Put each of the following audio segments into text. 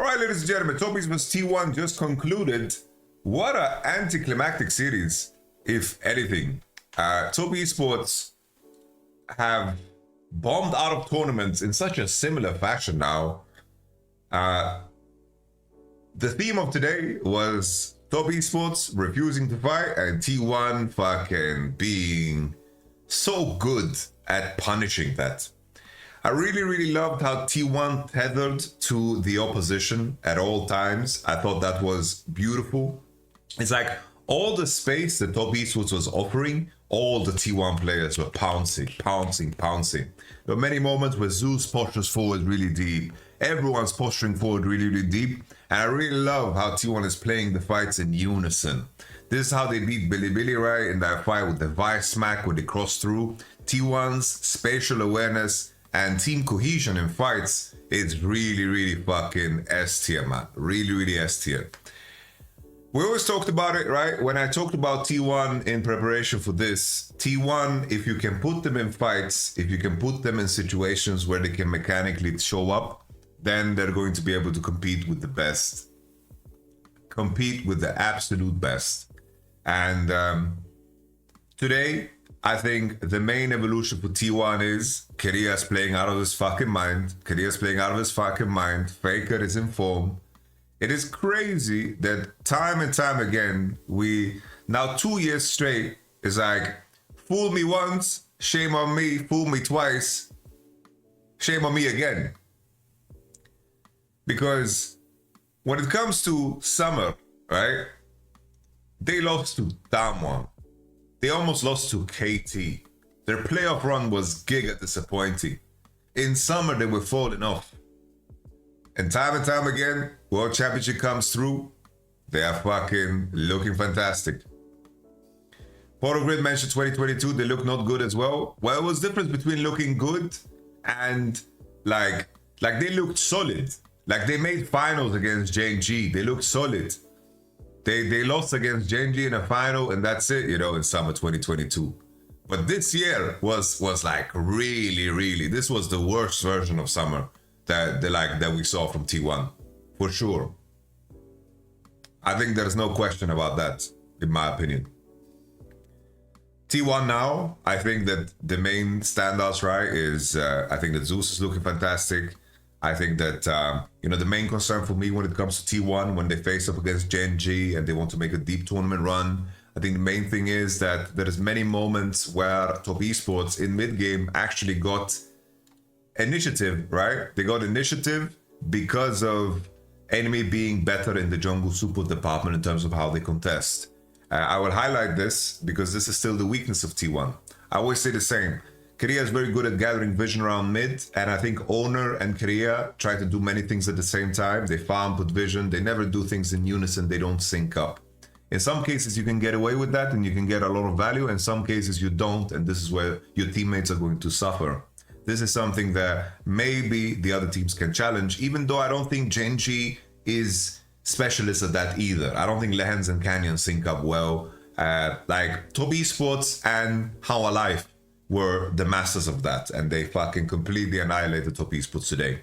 All right, ladies and gentlemen, Top Esports T1 just concluded. What an anticlimactic series, if anything. Top Esports have bombed out of tournaments in such a similar fashion now. The theme of today was Top Esports refusing to fight and T1 fucking being so good at punishing that. I really loved how T1 tethered to the opposition at all times. I thought that was beautiful. It's like all the space that Top Esports was offering, all the T1 players were pouncing. There were many moments where Zeus postures forward really deep. Everyone's posturing forward really deep. And I really love how T1 is playing the fights in unison. This is how they beat Billy, right? In that fight with the Vice Smack where they crossed through. T1's spatial awareness and team cohesion in fights is really fucking S tier, man. Really S tier. We always talked about it, right? When I talked about T1 in preparation for this, T1, if you can put them in fights, if you can put them in situations where they can mechanically show up, then they're going to be able to compete with the best. Compete with the absolute best. And today, I think the main evolution for T1 is Kiria's playing out of his fucking mind. Faker is in form. It is crazy that time and time again, we now 2 years straight is like, fool me once, shame on me, fool me twice, shame on me again. Because when it comes to summer, right, they lost to Damwon. They almost lost to KT. Their playoff run was giga disappointing. In summer, they were falling off. And time again, World Championship comes through. They are fucking looking fantastic. Portal Grid mentioned 2022, they look not good as well. Well, it was difference between looking good and like they looked solid. Like they made finals against Gen.G. They looked solid. They lost against Gen.G in a final, and that's it, you know, in summer 2022. But this year was like really, this was the worst version of summer that we saw from T1, for sure. I think there's no question about that, in my opinion. T1 now, I think that the main standouts, right, is I think that Zeus is looking fantastic. I think that, the main concern for me when it comes to T1, when they face up against Gen.G and they want to make a deep tournament run, I think the main thing is that there is many moments where Top Esports in mid-game actually got initiative, right? They got initiative because of enemy being better in the jungle support department in terms of how they contest. I will highlight this because this is still the weakness of T1. I always say the same. Korea is very good at gathering vision around mid, and I think Owner and Korea try to do many things at the same time. They farm, put vision, they never do things in unison, they don't sync up. In some cases you can get away with that and you can get a lot of value, in some cases you don't, and this is where your teammates are going to suffer. This is something that maybe the other teams can challenge, even though I don't think Gen.G is specialist at that either. I don't think Lehens and Canyon sync up well. Like Top Esports and How Alive were the masters of that, and they fucking completely annihilated Top Esports today.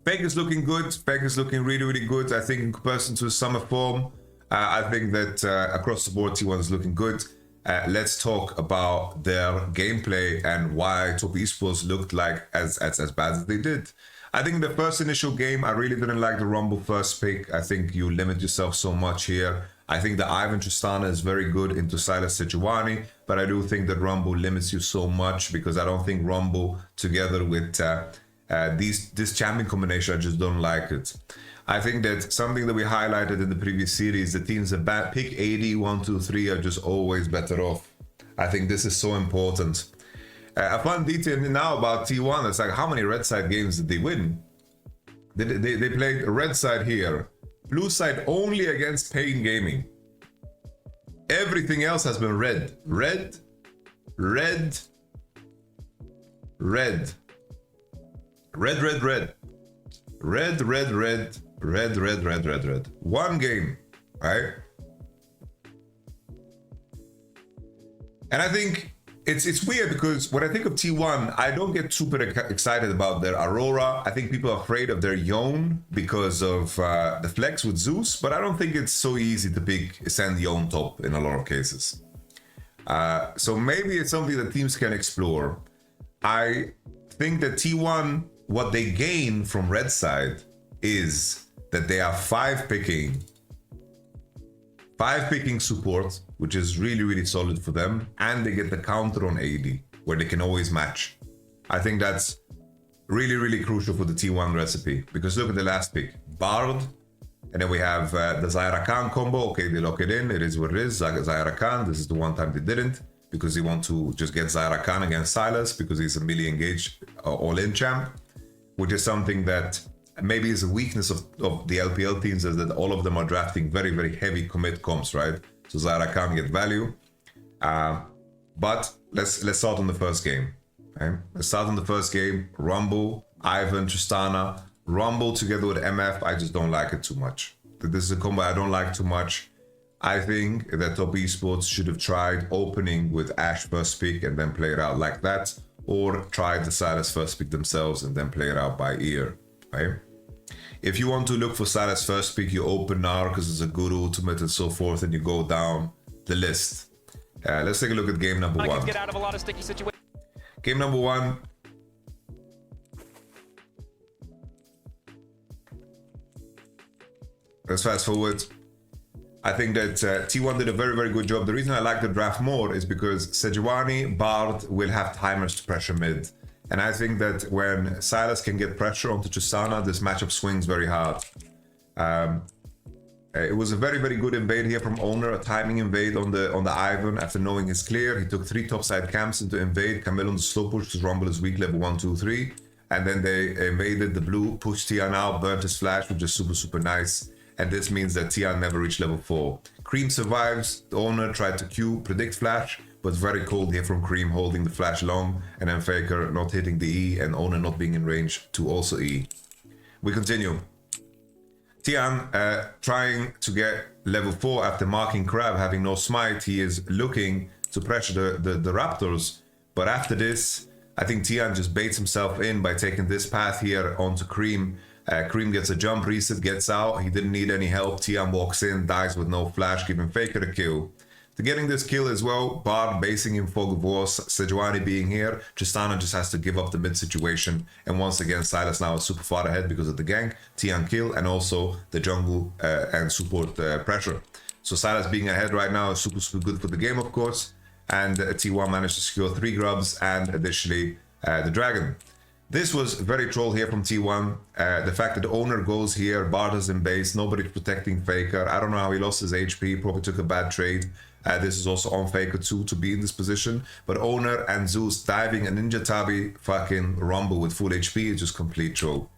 Pike is looking good. Pike is looking really good. I think in comparison to summer form, I think that across the board T1 is looking good. Let's talk about their gameplay and why Top Esports looked like as bad as they did. I think the first initial game, I really didn't like the Rumble first pick. I think you limit yourself so much here. I think that Ivan Tristana is very good into Silas Sejuani, but I do think that Rumble limits you so much because I don't think Rumble together with this champion combination, I just don't like it. I think that something that we highlighted in the previous series, the teams that pick 80, 1, 2, 3 are just always better off. I think this is so important. A fun detail now about T1, it's like how many red side games did they win? They played red side here, blue side only against Pain Gaming. Everything else has been red. Red. One game, right? And I think it's weird because when I think of T1, I don't get super excited about their Aurora. I think people are afraid of their Yone because of the flex with Zeus, but I don't think it's so easy to send Yone top in a lot of cases. So maybe it's something that teams can explore. I think that T1, what they gain from red side is that they are 5 picking support, which is really, really solid for them. And they get the counter on AD, where they can always match. I think that's really, really crucial for the T1 recipe. Because look at the last pick. Bard. And then we have the Zyra Khan combo. Okay, they lock it in. It is what it is. Zyra Khan. This is the one time they didn't. Because they want to just get Zyra Khan against Silas. Because he's a melee engaged all-in champ. Which is something that maybe is a weakness of the LPL teams, is that all of them are drafting very, very heavy commit comps, right? So Zyra can't get value. But let's start on the first game. Okay? Let's start on the first game. Rumble, Ivan, Tristana. Rumble together with MF, I just don't like it too much. This is a combo I don't like too much. I think that Top Esports should have tried opening with Ashe first pick and then play it out like that. Or try the Silas first pick themselves and then play it out by ear. Right? If you want to look for Silas first pick, you open Nar because it's a good ultimate and so forth, and you go down the list. Let's take a look at game number 1. Get out of a lot of sticky situations. Game number 1. Let's fast forward. I think that T1 did a very, very good job. The reason I like the draft more is because Sejuani, Bard will have timers to pressure mid. And I think that when Silas can get pressure onto Tristana, this matchup swings very hard. It was a very, very good invade here from Owner, a timing invade on the Ivan. After knowing his clear, he took 3 topside camps into invade. Camille on the slow push to Rumble is weak, level 1, 2, 3. And then they invaded the blue, pushed Tian out, burnt his flash, which is super, super nice. And this means that Tian never reached level 4. Cream survives. The Owner tried to Q, predict flash. But very cold here from Cream holding the flash long, and then Faker not hitting the E, and Owner not being in range to also E. We continue. Tian trying to get level 4 after marking Crab, having no smite. He is looking to pressure the Raptors, but after this, I think Tian just baits himself in by taking this path here onto Cream. Cream gets a jump reset, gets out. He didn't need any help. Tian walks in, dies with no flash, giving Faker the kill. To getting this kill as well, Bard basing in Fog of War, Sejuani being here, Tristana just has to give up the mid situation. And once again, Silas now is super far ahead because of the gank, Tian kill, and also the jungle and support pressure. So Silas being ahead right now is super, super good for the game, of course. And T1 managed to secure 3 grubs and additionally the dragon. This was very troll here from T1. The fact that the Owner goes here, Bard is in base, nobody's protecting Faker. I don't know how he lost his HP, probably took a bad trade. This is also on Faker too to be in this position. But Owner and Zeus diving a Ninja Tabi fucking Rumble with full HP is just complete troll.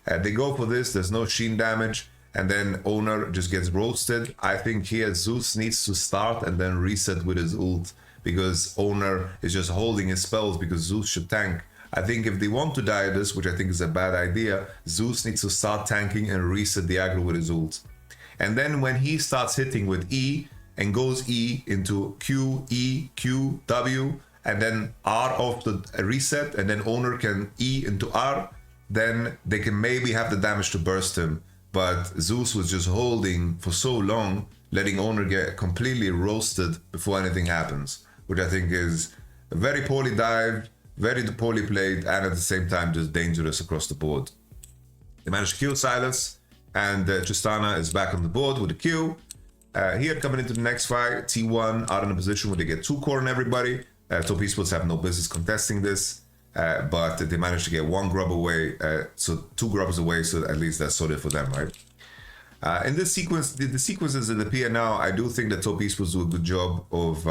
They go for this, there's no sheen damage, and then Owner just gets roasted. I think here Zeus needs to start and then reset with his ult, because Owner is just holding his spells because Zeus should tank. I think if they want to die this, which I think is a bad idea, Zeus needs to start tanking and reset the aggro with his ult. And then when he starts hitting with E, and goes E into Q, E, Q, W, and then R off the reset, and then Owner can E into R, then they can maybe have the damage to burst him. But Zeus was just holding for so long, letting Owner get completely roasted before anything happens, which I think is very poorly dived, very poorly played, and at the same time just dangerous across the board. They managed to kill Silas, and Tristana is back on the board with a kill. Here coming into the next fight, T1 are in a position where they get 2 core on everybody. Top Esports have no business contesting this, but they managed to get 1 grub away, so 2 grubs away, so at least that's solid for them, right? In this sequence, the sequences that appear now, I do think that Top Esports do a good job of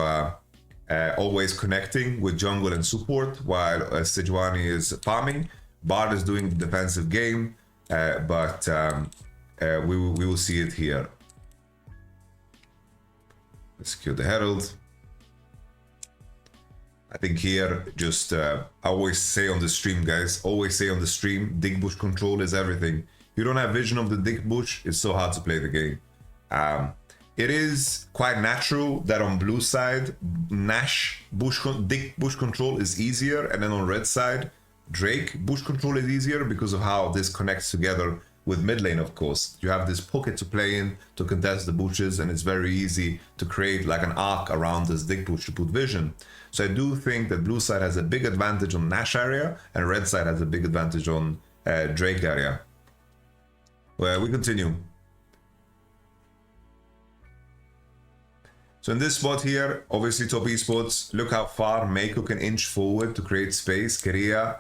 always connecting with jungle and support, while Sejuani is farming. Bard is doing the defensive game, but we will see it here. Let's kill the Herald. I think here, just I always say on the stream, guys, always say on the stream, dig bush control is everything. If you don't have vision of the dig bush, it's so hard to play the game. It is quite natural that on blue side, Nash, Dick bush control is easier, and then on red side, Drake bush control is easier because of how this connects together with mid lane, of course. You have this pocket to play in to contest the bushes, and it's very easy to create like an arc around this Dick bush to put vision. So I do think that blue side has a big advantage on Nash area, and red side has a big advantage on Drake area. Well, we continue. So in this spot here, obviously top esports, look how far Mako can inch forward to create space. Korea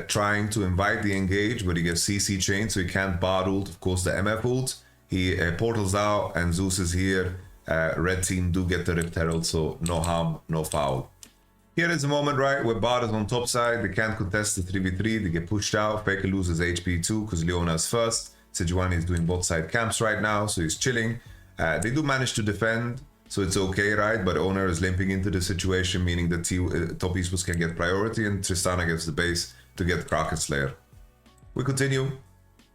trying to invite the engage, but he gets CC chain, so he can't bard ult, of course, the MF ult. He portals out, and Zeus is here. Red team do get the Rift Herald, so no harm, no foul. Here is a moment, right, where Bard is on top side. They can't contest the 3v3. They get pushed out. Faker loses HP too, because Leona's first. Sejuani is doing both side camps right now, so he's chilling. They do manage to defend, so it's okay, right? But Owner is limping into the situation, meaning that top esports can get priority, and Tristana gets the base to get Kraken Slayer. We continue.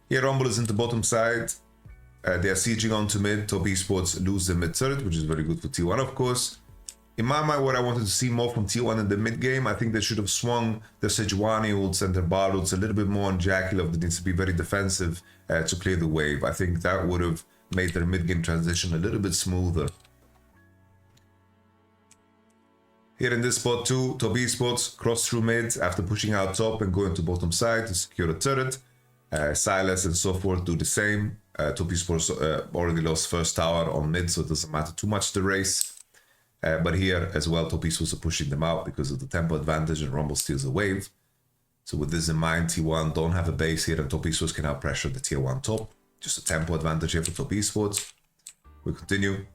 Here Rumble is into bottom side. They are sieging onto mid. Top esports lose the mid turret, which is very good for T1, of course. In my mind, what I wanted to see more from T1 in the mid game, I think they should have swung the Sejuani ults and their Bard ults a little bit more on Jakilov that needs to be very defensive to clear the wave. I think that would have made their mid game transition a little bit smoother. Here in this spot too, top esports cross through mid after pushing out top and going to bottom side to secure a turret. Silas and so forth do the same. Top esports already lost first tower on mid, so it doesn't matter too much the race. But here as well, top esports are pushing them out because of the tempo advantage, and Rumble steals the wave. So with this in mind, T1 don't have a base here, and top esports can now pressure the tier 1 top. Just a tempo advantage here for top esports. We continue.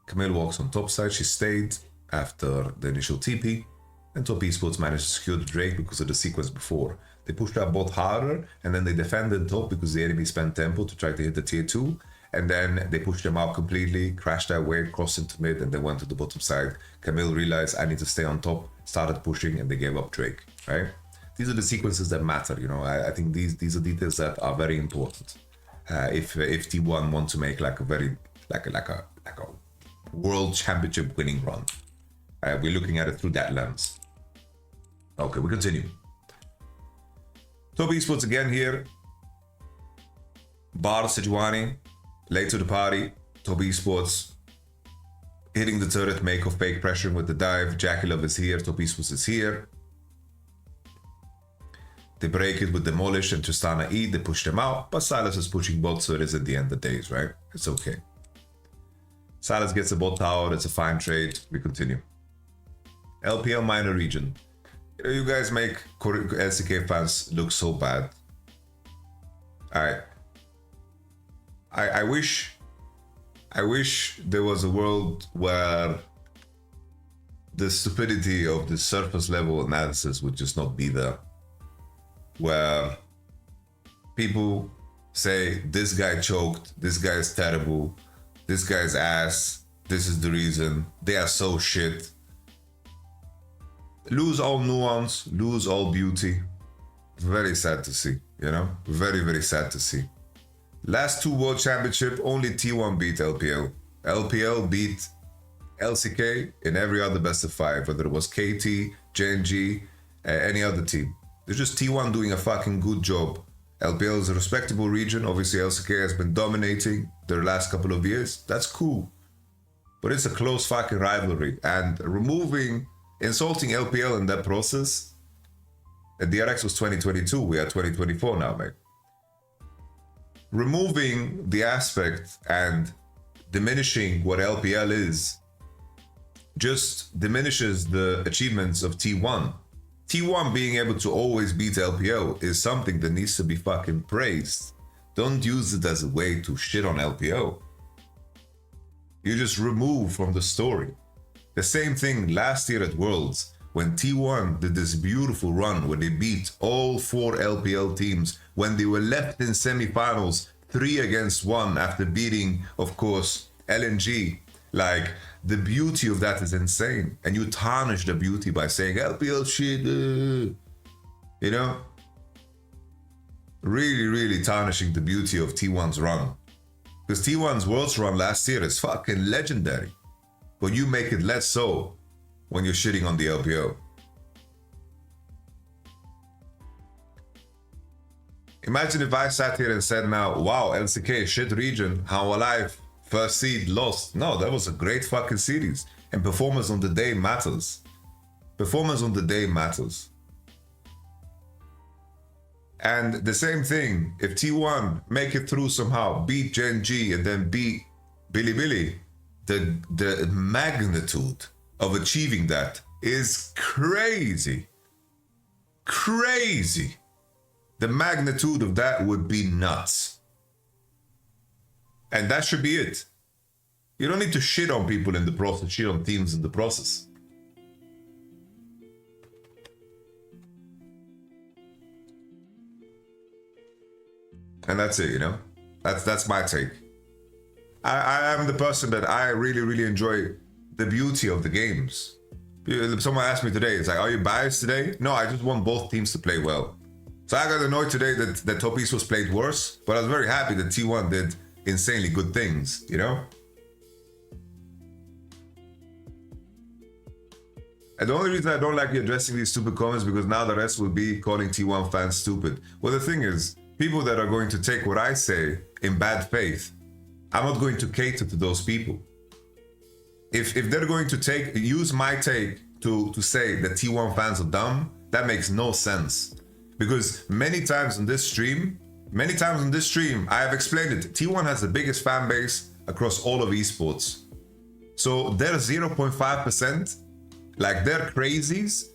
Camille walks on top side. She stayed after the initial TP, and top esports managed to secure the Drake because of the sequence before. They pushed out bot harder, and then they defended top because the enemy spent tempo to try to hit the tier 2, and then they pushed them out completely, crashed that wave, crossed into mid, and they went to the bottom side. Camille realized, I need to stay on top, started pushing, and they gave up Drake, right? These are the sequences that matter, you know. I think these are details that are very important. If T1 want to make like a very like a world championship winning run. We're looking at it through that lens. Okay, we continue. Top esports again here. Bard Sejuani, late to the party. Top esports hitting the turret, Mako fake pressuring with the dive. Jakilov is here, top esports is here. They break it with Demolish and Tristana E. They push them out, but Silas is pushing both, so it is at the end of the days, right? It's okay. Silas gets a bot tower, it's a fine trade. We continue. LPL minor region. You know, you guys make LCK fans look so bad. Alright. I wish there was a world where the stupidity of the surface level analysis would just not be there. Where people say, this guy choked, this guy is terrible, this guy's ass, this is the reason, they are so shit. Lose all nuance, lose all beauty. Very sad to see, you know? Very, very sad to see. Last two World Championship, only T1 beat LPL. LPL beat LCK in every other best of 5, whether it was KT, Gen.G, any other team. There's just T1 doing a fucking good job. LPL is a respectable region. Obviously, LCK has been dominating their last couple of years. That's cool. But it's a close fucking rivalry. And insulting LPL in that process, DRX was 2022. We are 2024 now, mate. Removing the aspect and diminishing what LPL is just diminishes the achievements of T1. T1 being able to always beat LPL is something that needs to be fucking praised. Don't use it as a way to shit on LPL. You just remove from the story. The same thing last year at Worlds, when T1 did this beautiful run where they beat all 4 LPL teams when they were left in semifinals 3-1 after beating, of course, LNG. Like, the beauty of that is insane. And you tarnish the beauty by saying LPL shit, you know? Really, really tarnishing the beauty of T1's run. Because T1's Worlds run last year is fucking legendary. But you make it less so when you're shitting on the LPO. Imagine if I sat here and said now, wow, LCK, shit region, how alive, first seed, lost. No, that was a great fucking series. And performance on the day matters. Performance on the day matters. And the same thing, if T1 make it through somehow, beat Gen.G and then beat Bilibili, the magnitude of achieving that is crazy. Crazy. The magnitude of that would be nuts. And that should be it. You don't need to shit on people in the process, shit on teams in the process. And that's it, you know? That's my take. I am the person that I really, really enjoy the beauty of the games. Someone asked me today, it's like, are you biased today? No, I just want both teams to play well. So I got annoyed today that Top Esports played worse, but I was very happy that T1 did insanely good things, you know? And the only reason I don't like you addressing these stupid comments because now the rest will be calling T1 fans stupid. Well, the thing is, people that are going to take what I say in bad faith, I'm not going to cater to those people. If they're going to use my take to say that T1 fans are dumb, that makes no sense. Because many times on this stream, I have explained it. T1 has the biggest fan base across all of esports. So their 0.5%, like they're crazies.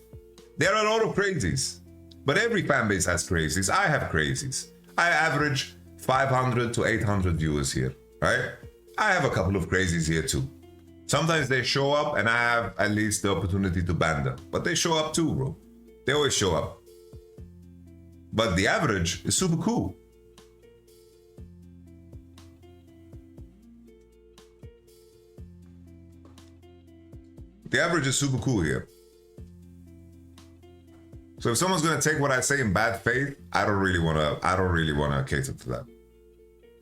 There are a lot of crazies. But every fan base has crazies. I have crazies. I average 500 to 800 viewers here, right? I have a couple of crazies here too. Sometimes they show up and I have at least the opportunity to ban them. But they show up too, bro. They always show up. But the average is super cool. The average is super cool here. So if someone's gonna take what I say in bad faith, I don't really wanna cater to that.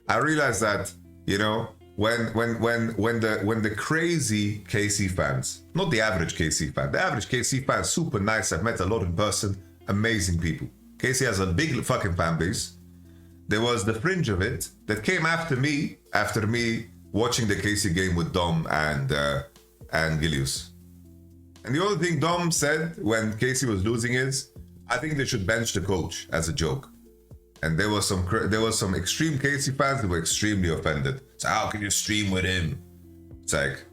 I realize that, you know, when the crazy KC fans, not the average KC fan, the average KC fan is super nice. I've met a lot in person, amazing people. KC has a big fucking fan base. There was the fringe of it that came after me watching the KC game with Dom and Gilius. And the only thing Dom said when KC was losing is, I think they should bench the coach as a joke. And there was some extreme KC fans that were extremely offended. So how can you stream with him? It's like,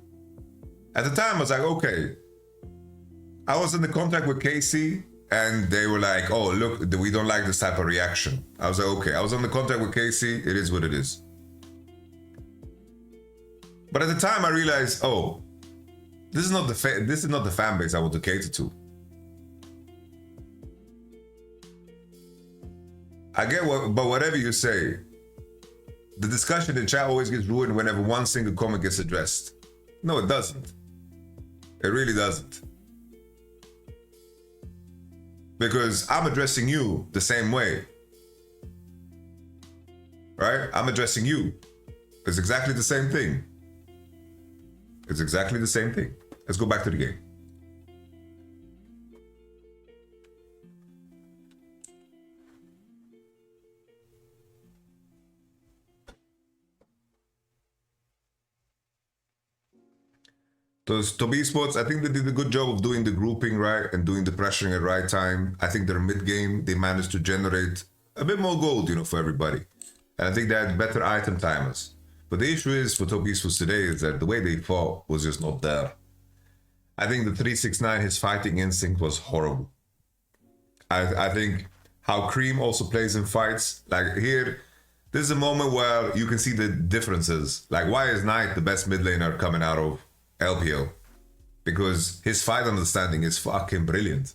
at the time I was like, okay. I was in the contract with KC and they were like, oh, look, we don't like this type of reaction. I was like, okay, I was on the contract with KC, it is what it is. But at the time I realized, oh, this is not the fan base I want to cater to. I get but whatever you say, the discussion in chat always gets ruined whenever one single comment gets addressed. No, it doesn't. It really doesn't. Because I'm addressing you the same way. Right? I'm addressing you. It's exactly the same thing. It's exactly the same thing. Let's go back to the game. Top Esports, I think they did a good job of doing the grouping right and doing the pressuring at the right time. I think their mid-game, they managed to generate a bit more gold, you know, for everybody. And I think they had better item timers. But the issue is for Top Esports today is that the way they fought was just not there. I think the 369, his fighting instinct was horrible. I think how Cream also plays in fights, like here, this is a moment where you can see the differences. Like, why is Knight the best mid laner coming out of LPL? Because his fight understanding is fucking brilliant.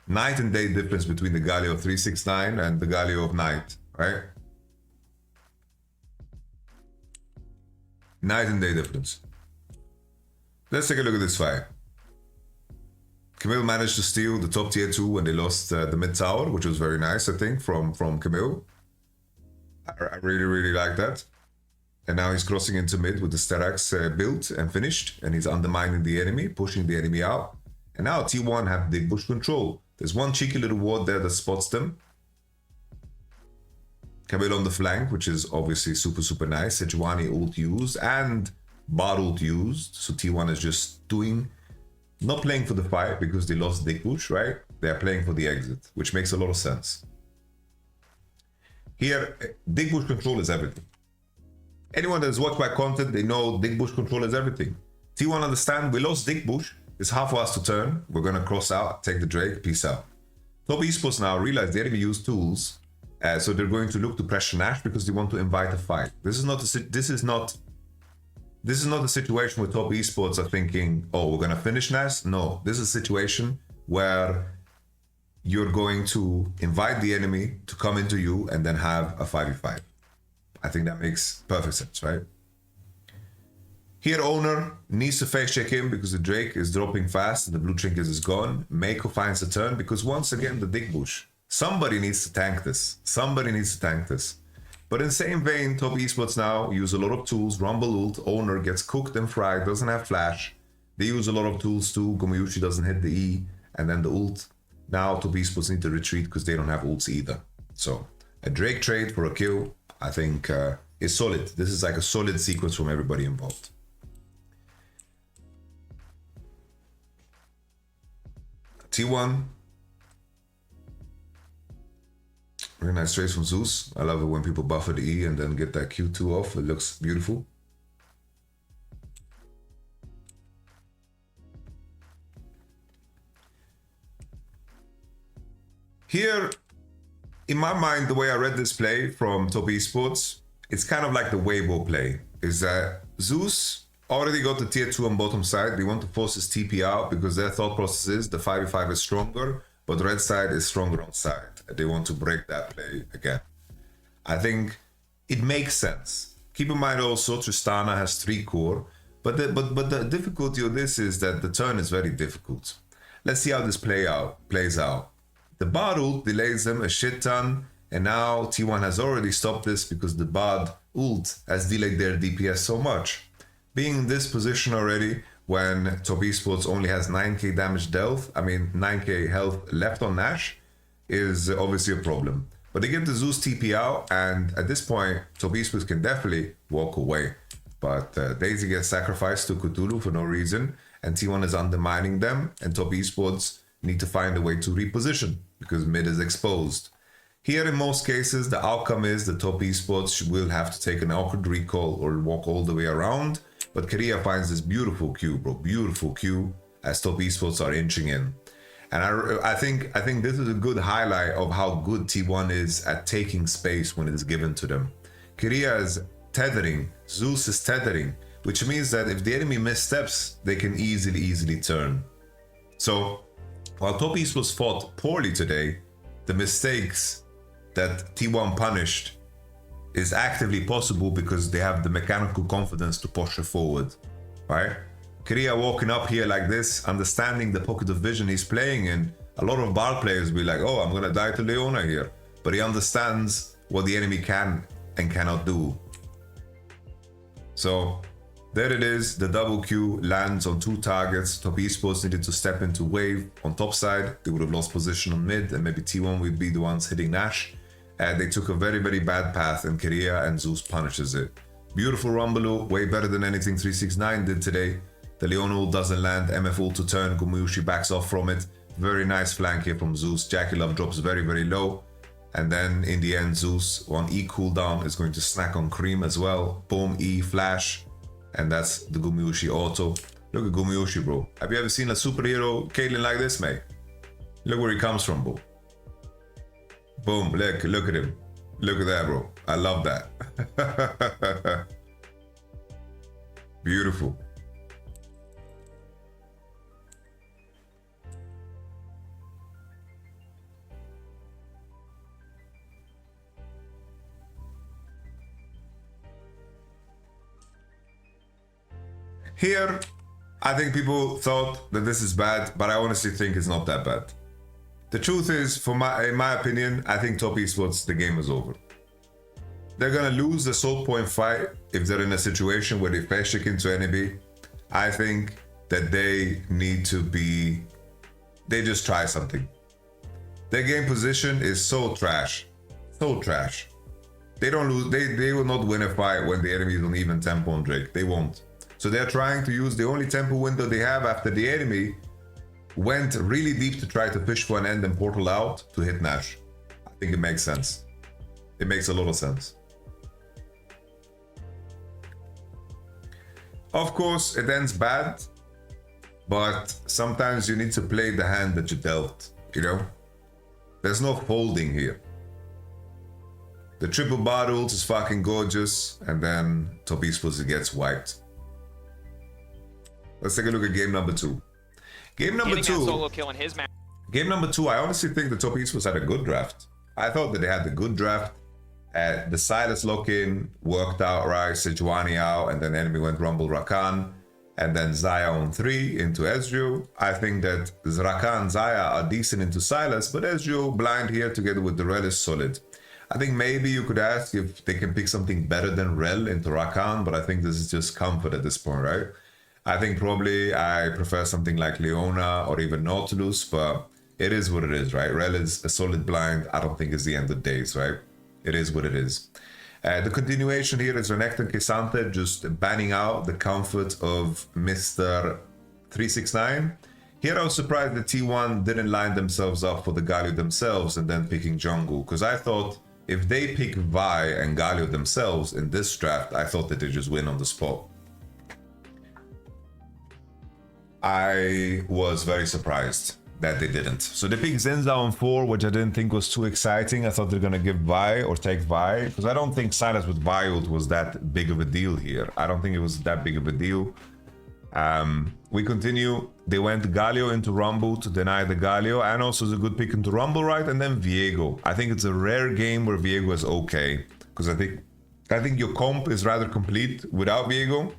Night and day difference between the Galio of 369 and the Galio of Knight, right? Night and day difference. Let's take a look at this fight. Camille managed to steal the top tier 2 when they lost the mid tower, which was very nice, I think, from Camille. I really, really like that. And now he's crossing into mid with the Sterax built and finished, and he's undermining the enemy, pushing the enemy out. And now T1 have big bush control. There's one cheeky little ward there that spots them. Camille on the flank, which is obviously super, super nice. Sejuani ult used and Bard ult used. So T1 is just not playing for the fight because they lost Dick Bush, right? They're playing for the exit, which makes a lot of sense. Here, Dick Bush control is everything. Anyone that's watched my content, they know Dick Bush control is everything. T1 understand, we lost Dick Bush. It's half for us to turn. We're going to cross out, take the Drake, peace out. Top Esports now realize they didn't use tools. So they're going to look to pressure Nash because they want to invite a fight. This is not a situation where Top Esports are thinking, oh, we're going to finish Nash. No, this is a situation where you're going to invite the enemy to come into you and then have a 5v5. I think that makes perfect sense, right? Here, owner needs to face check in because the Drake is dropping fast and the blue trinket is gone. Mako finds a turn because once again, the Dick Bush. Somebody needs to tank this. Somebody needs to tank this. But in the same vein, Top Esports now use a lot of tools. Rumble ult, owner gets cooked and fried, doesn't have flash. They use a lot of tools too. Gomiyushi doesn't hit the E and then the ult. Now Top Esports need to retreat because they don't have ults either. So a Drake trade for a kill, I think is solid. This is like a solid sequence from everybody involved. T1. Very nice trades from Zeus. I love it when people buffer the E and then get that Q2 off. It looks beautiful. Here, in my mind, the way I read this play from Top Esports, it's kind of like the Weibo play. Is that Zeus already got the tier 2 on bottom side. They want to force his TP out because their thought process is the 5v5 is stronger, but red side is stronger on side. They want to break that play again. I think it makes sense. Keep in mind also Tristana has 3 core, but the difficulty of this is that the turn is very difficult. Let's see how this plays out. The Bard ult delays them a shit ton, and now T1 has already stopped this because the Bard ult has delayed their DPS so much. Being in this position already, when Top Esports only has 9k damage dealt, 9k health left on Nash, is obviously a problem. But they get the Zeus TP out, and at this point, Top Esports can definitely walk away. But Daisy gets sacrificed to Cthulhu for no reason, and T1 is undermining them, and Top Esports need to find a way to reposition because mid is exposed. Here, in most cases, the outcome is the Top Esports will have to take an awkward recall or walk all the way around. But Korea finds this beautiful Q, bro, beautiful Q, as Top Esports are inching in. And I think this is a good highlight of how good T1 is at taking space when it is given to them. Korea is tethering, Zeus is tethering, which means that if the enemy missteps, they can easily turn. So, while Top Esports fought poorly today, the mistakes that T1 punished is actively possible because they have the mechanical confidence to push it forward, right? Korea walking up here like this, understanding the pocket of vision he's playing in. A lot of Bard players will be like, oh, I'm gonna die to Leona here. But he understands what the enemy can and cannot do. So there it is, the double Q lands on 2 targets. Top Esports needed to step into wave on top side. They would have lost position on mid and maybe T1 would be the ones hitting Nash. They took a very bad path and Korea and Zeus punishes it. Beautiful Rumble, way better than anything 369 did today. The Leon ult doesn't land, MF ult to turn, Gomiyushi backs off from it. Very nice flank here from Zeus. Jackie Love drops very low. And then in the end, Zeus on E cooldown is going to snack on Cream as well. Boom, E flash. And that's the Gomiyushi auto. Look at Gomiyushi, bro. Have you ever seen a superhero Caitlyn like this, mate? Look where he comes from, bro. Boom, look at him. Look at that, bro. I love that. Beautiful. Here, I think people thought that this is bad, but I honestly think it's not that bad. The truth is, in my opinion, I think Top Esports, the game is over. they're gonna lose the salt point fight if they're in a situation where they face check into enemy. I think that they need to be, they just try something. Their game position is so trash. So trash. They don't lose, they will not win a fight when the enemy is on even tempo on Drake. They won't. So they're trying to use the only tempo window they have after the enemy went really deep to try to push for an end and portal out to hit Nash. I think it makes sense. It makes a lot of sense. Of course, it ends bad, but sometimes you need to play the hand that you dealt, you know? There's no folding here. The triple bottles is fucking gorgeous, and then Top Esports gets wiped. Let's take a look at game number 2. Game number 2. Solo kill in his match. Game number 2, I honestly think the Top Esports had a good draft. I thought that they had a good draft. The Silas lock-in worked out right, Sejuani out, and then enemy went Rumble Rakan, and then Zaya on 3 into Ezreal. I think that Rakan and Zaya are decent into Silas, but Ezreal blind here together with the Rel is solid. I think maybe you could ask if they can pick something better than Rel into Rakan, but I think this is just comfort at this point, right? I think probably I prefer something like Leona or even Nautilus, but it is what it is, right? Rel is a solid blind. I don't think it's the end of days, right? It is what it is. The continuation here is Renekton and K'Sante just banning out the comfort of Mr. 369. Here I was surprised that T1 didn't line themselves up for the Galio themselves and then picking Jungle, because I thought if they pick Vi and Galio themselves in this draft, I thought that they just win on the spot. I was very surprised that they didn't. So they picked Zenza on 4, which I didn't think was too exciting. I thought they're gonna give Vi or take Vi, because I don't think Silas with Vi ult was that big of a deal here. I don't think it was that big of a deal. We continue. They went Galio into Rumble to deny the Galio, and also is a good pick into Rumble, right? And then Viego. I think it's a rare game where Viego is okay, because I think your comp is rather complete without Viego.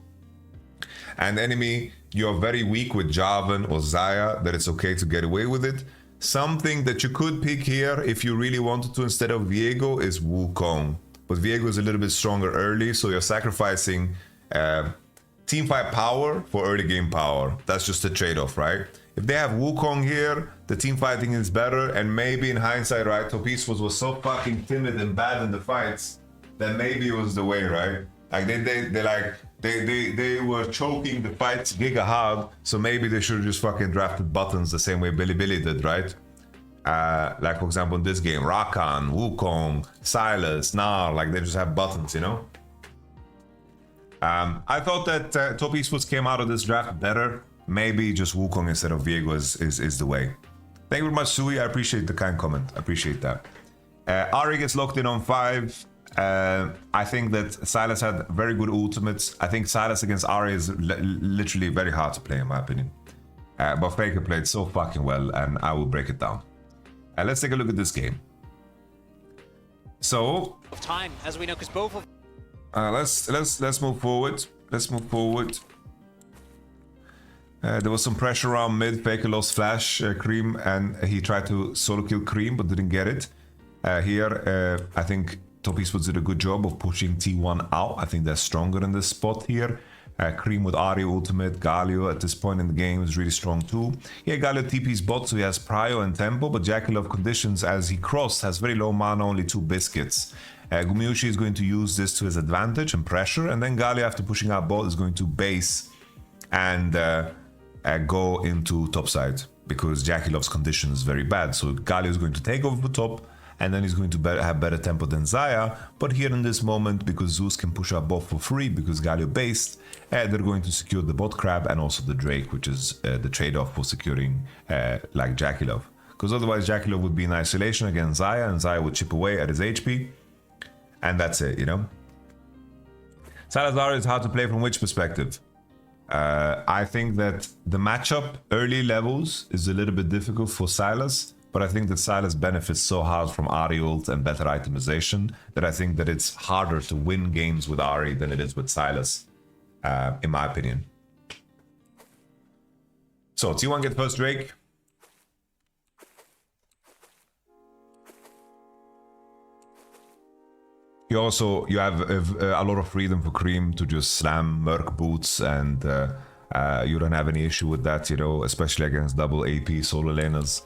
And enemy, you're very weak with Jarvan or Zaya, that it's okay to get away with it. Something that you could pick here if you really wanted to instead of Viego is Wukong. But Viego is a little bit stronger early, so you're sacrificing teamfight power for early game power. That's just a trade-off, right? If they have Wukong here, the team fighting is better, and maybe in hindsight, right, Top Esports was so fucking timid and bad in the fights that maybe it was the way, right? Like they were choking the fights giga hard, so maybe they should have just fucking drafted buttons the same way Billy did, right? Like for example in this game, Rakan, Wukong, Silas, Gnar, like they just have buttons, you know? I thought that Top Esports came out of this draft better. Maybe just Wukong instead of Viego is the way. Thank you very much, Sui. I appreciate the kind comment. I appreciate that. Ari gets locked in on 5. I think that Silas had very good ultimates. I think Silas against Ari is literally very hard to play in my opinion. But Faker played so fucking well, and I will break it down. Let's take a look at this game. So Time, as we know, because both of let's move forward. Let's move forward. There was some pressure around mid. Faker lost flash Cream, and he tried to solo kill Cream but didn't get it. Here, I think Top Esports did a good job of pushing T1 out. I think they're stronger in this spot here. Cream with Ari ultimate, Galio at this point in the game is really strong too. Yeah, Galio TP's bot, so he has prio and tempo, but Jackal of conditions as he crossed has very low mana, only 2 biscuits. Gumiushi is going to use this to his advantage and pressure, and then Galio, after pushing out bot, is going to base and go into topside because Jackilov's condition is very bad. So Galio is going to take over the top, and then he's going to have better tempo than Zaya. But here in this moment, because Zeus can push up bot for free because Galio based, they're going to secure the bot crab and also the Drake, which is the trade-off for securing like Jackilov. Because otherwise Jackilov would be in isolation against Zaya, and Zaya would chip away at his HP. And that's it, you know? Salazar is hard to play from which perspective? I think that the matchup early levels is a little bit difficult for Silas, but I think that Silas benefits so hard from Ari ult and better itemization that I think that it's harder to win games with Ari than it is with Silas, in my opinion. So T1 get first Drake. You have a lot of freedom for Cream to just slam Merc boots, and you don't have any issue with that, you know, especially against double AP solo laners.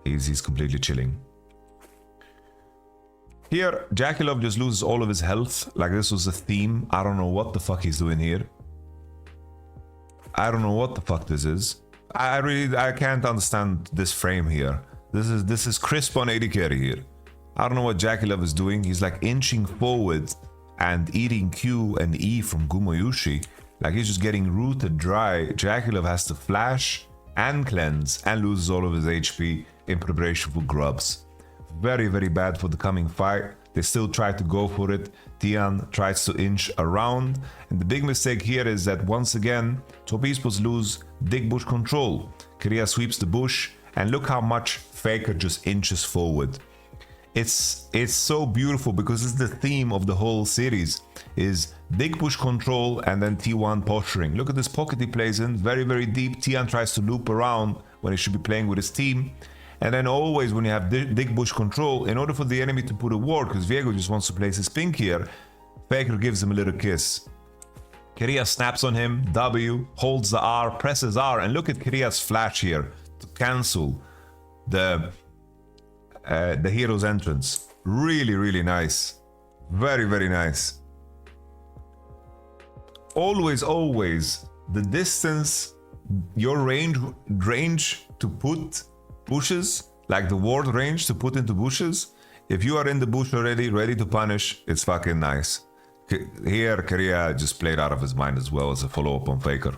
He's completely chilling. Here, Jackie just loses all of his health. Like, this was a theme. I don't know what the fuck he's doing here. I don't know what the fuck this is. I can't understand this frame here. This is crisp on 80 carry here. I don't know what Jackie is doing. He's like inching forward and eating Q and E from Gumayushi. Like, he's just getting rooted dry. Jackie has to flash and cleanse and loses all of his HP in preparation for grubs. Very, very bad for the coming fight. They still try to go for it. Tian tries to inch around. And the big mistake here is that once again, Top Esports lose dig bush control. Korea sweeps the bush, and look how much Faker just inches forward. It's so beautiful because it's the theme of the whole series is dig bush control and then T1 posturing. Look at this pocket he plays in, very, very deep. Tian tries to loop around when he should be playing with his team. And then always when you have dig bush control, in order for the enemy to put a ward, because Viego just wants to place his pink here, Faker gives him a little kiss. Korea snaps on him, W, holds the R, presses R, and look at Korea's flash here to cancel the hero's entrance. Really, really nice. Very, very nice. Always, always, the distance, your range to put bushes, like the ward range to put into bushes, if you are in the bush already, ready to punish, it's fucking nice. Here, Korea just played out of his mind as well as a follow-up on Faker.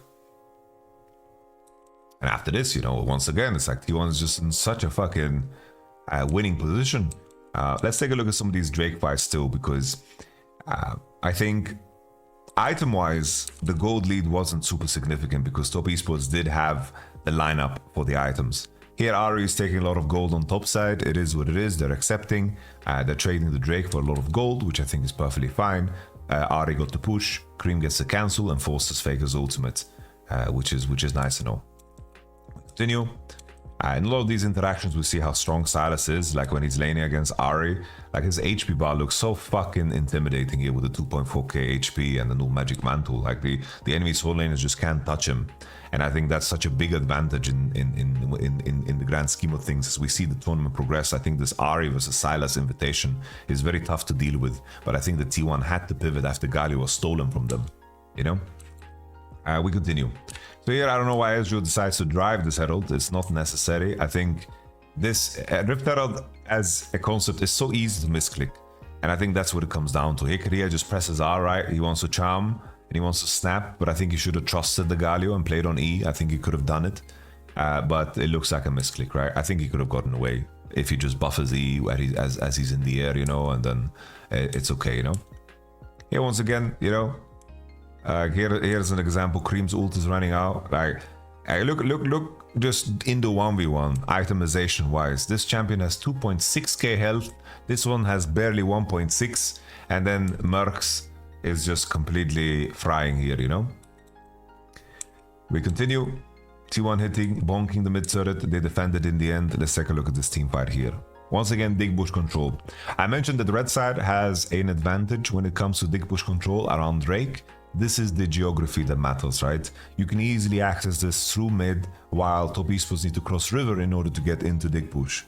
And after this, you know, once again, it's like T1 is just in such a fucking winning position. Let's take a look at some of these Drake fights still, because I think item-wise, the gold lead wasn't super significant because Top Esports did have the lineup for the items. Here, Ari is taking a lot of gold on top side. It is what it is. They're accepting. They're trading the Drake for a lot of gold, which I think is perfectly fine. Ari got the push. Cream gets the cancel and forces Faker's ultimate, which is nice to know. Continue. In a lot of these interactions, we see how strong Silas is. Like when he's laning against Ari, like his HP bar looks so fucking intimidating here with the 2.4k HP and the new magic mantle. Like the enemy soul laners just can't touch him. And I think that's such a big advantage in the grand scheme of things as we see the tournament progress. I think this Ari versus Silas invitation is very tough to deal with. But I think the T1 had to pivot after Galio was stolen from them. You know? We continue. So here, I don't know why Ezreal decides to drive this Herald. It's not necessary. I think this Rift Herald as a concept is so easy to misclick. And I think that's what it comes down to. Here, Korea just presses R, right? He wants to charm and he wants to snap, but I think he should have trusted the Galio and played on E. I think he could have done it. But it looks like a misclick, right? I think he could have gotten away if he just buffers E as he's in the air, you know, and then it's okay, you know? Here, once again, you know, here's an example. Cream's ult is running out. Like, look, just in the 1v1 itemization wise, this champion has 2.6k health. This one has barely 1.6, and then Mercs is just completely frying here, you know. We continue. T1 hitting, bonking the mid turret. They defended in the end. Let's take a look at this team fight here. Once again, dig bush control. I mentioned that the red side has an advantage when it comes to dig bush control around Drake. This is the geography that matters, right? You can easily access this through mid, while Top Esports need to cross river in order to get into dig bush.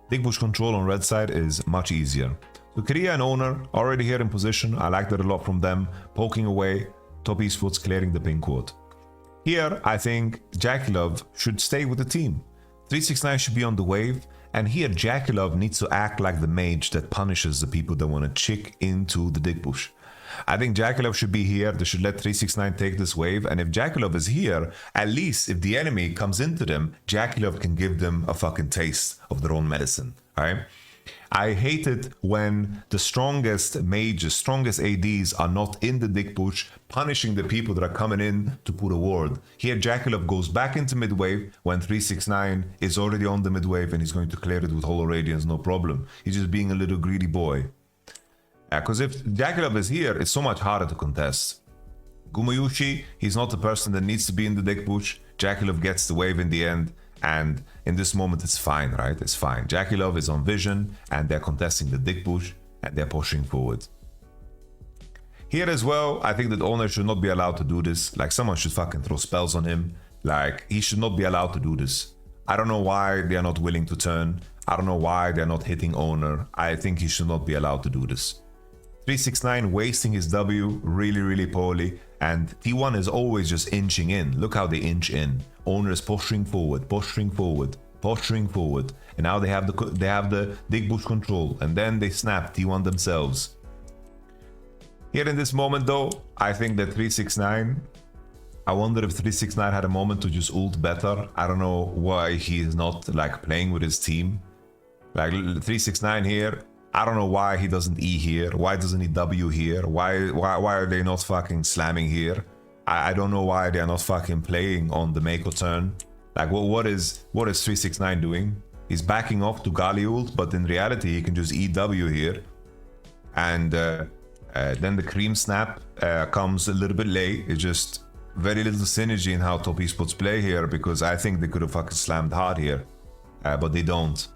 Dig bush control on red side is much easier. So Korea and Owner already here in position. I like that a lot from them, poking away. Top Esports clearing the pink ward. Here, I think Jackie Love should stay with the team. 369 should be on the wave, and here Jackie Love needs to act like the mage that punishes the people that want to chick into the dig bush. I think Jackie Love should be here. They should let 369 take this wave. And if Jackie Love is here, at least if the enemy comes into them, Jackie Love can give them a fucking taste of their own medicine. All right? I hate it when the strongest mages, strongest ADs are not in the dig push, punishing the people that are coming in to put a ward. Here, Jackie Love goes back into mid-wave when 369 is already on the mid-wave and he's going to clear it with Holo Radiance, no problem. He's just being a little greedy boy. Because if Jackie Love is here, it's so much harder to contest. Gumayushi, he's not the person that needs to be in the dig push. Jackie Love gets the wave in the end, and in this moment it's fine, right? It's fine. Jackie Love is on vision, and they're contesting the dig push. and they're pushing forward. Here as well, I think that owner should not be allowed to do this. Like, someone should fucking throw spells on him. Like, he should not be allowed to do this. I don't know why they are not willing to turn. I don't know why they're not hitting owner. I think he should not be allowed to do this. 369 wasting his W really, really poorly. And T1 is always just inching in. Look how they inch in. Owner is pushing forward, pushing forward, pushing forward. And now they have the big bush control. And then they snap T1 themselves. Here in this moment though, I think that 369, I wonder if 369 had a moment to just ult better. I don't know why he is not like playing with his team. Like 369 here, I don't know why he doesn't E here. Why doesn't he W here? Why are they not fucking slamming here? I don't know why they are not fucking playing on the Mako turn. Like what is 369 doing? He's backing off to Gali ult, but in reality he can just EW here. And then the cream snap comes a little bit late. It's just very little synergy in how top esports play here, because I think they could have fucking slammed hard here, but they don't.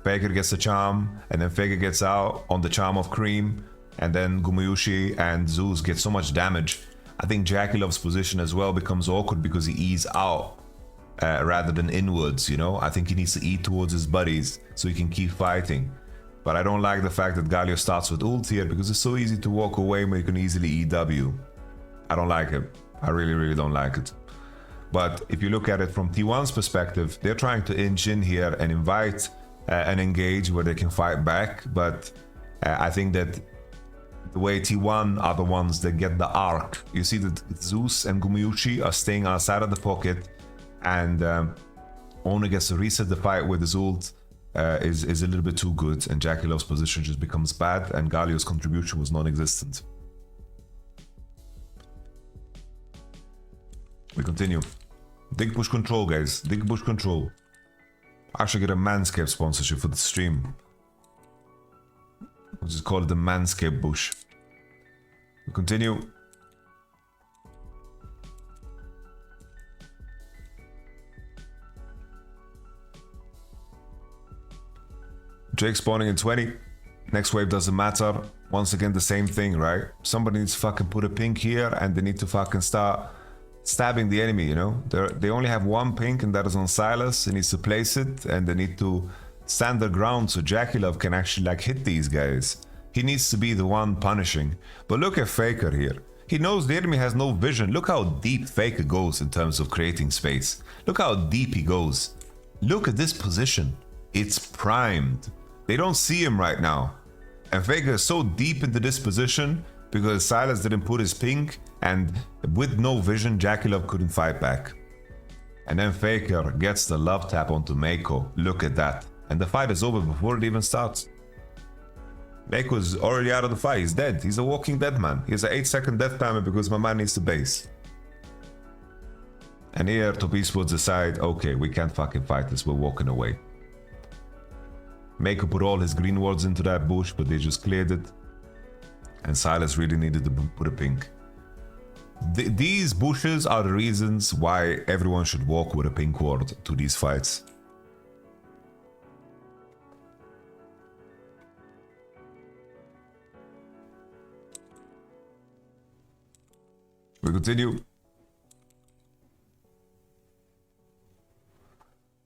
Faker gets the charm, and then Faker gets out on the charm of cream, and then Gumayushi and Zeus get so much damage. I think Jackie Love's position as well becomes awkward because he E's out rather than inwards, you know? I think he needs to E towards his buddies so he can keep fighting. But I don't like the fact that Galio starts with ult here, because it's so easy to walk away when you can easily EW. I don't like it. I really, really don't like it. But if you look at it from T1's perspective, they're trying to inch in here and invite and engage where they can fight back. But I think that the way T1 are the ones that get the arc. You see that Zeus and Gumayushi are staying outside of the pocket, and Owner gets to reset the fight with his ult. Is a little bit too good, and Jackie Love's position just becomes bad, and Galio's contribution was non-existent. We continue. Dig push control, guys. Dig push control. I should get a Manscaped sponsorship for the stream. We'll just call it the Manscaped bush. We continue. Jake spawning in 20. Next wave doesn't matter. Once again, the same thing, right? Somebody needs to fucking put a pink here, and they need to fucking start stabbing the enemy, you know? They only have one pink, and that is on Silas. He needs to place it, and they need to stand their ground so Jackie Love can actually like hit these guys. He needs to be the one punishing. But look at Faker here. He knows the enemy has no vision. Look how deep Faker goes in terms of creating space. Look how deep he goes. Look at this position. It's primed. They don't see him right now. And Faker is so deep into this position because Silas didn't put his pink, and with no vision, Jackie Love couldn't fight back. And then Faker gets the love tap onto Mako. Look at that. And the fight is over before it even starts. Mako is already out of the fight. He's dead. He's a walking dead man. He has an 8-second death timer because my man needs to base. And here, top esports decide, okay, we can't fucking fight this. We're walking away. Mako put all his green wards into that bush, but they just cleared it. And Silas really needed to put a pink. These bushes are the reasons why everyone should walk with a pink ward to these fights. We continue.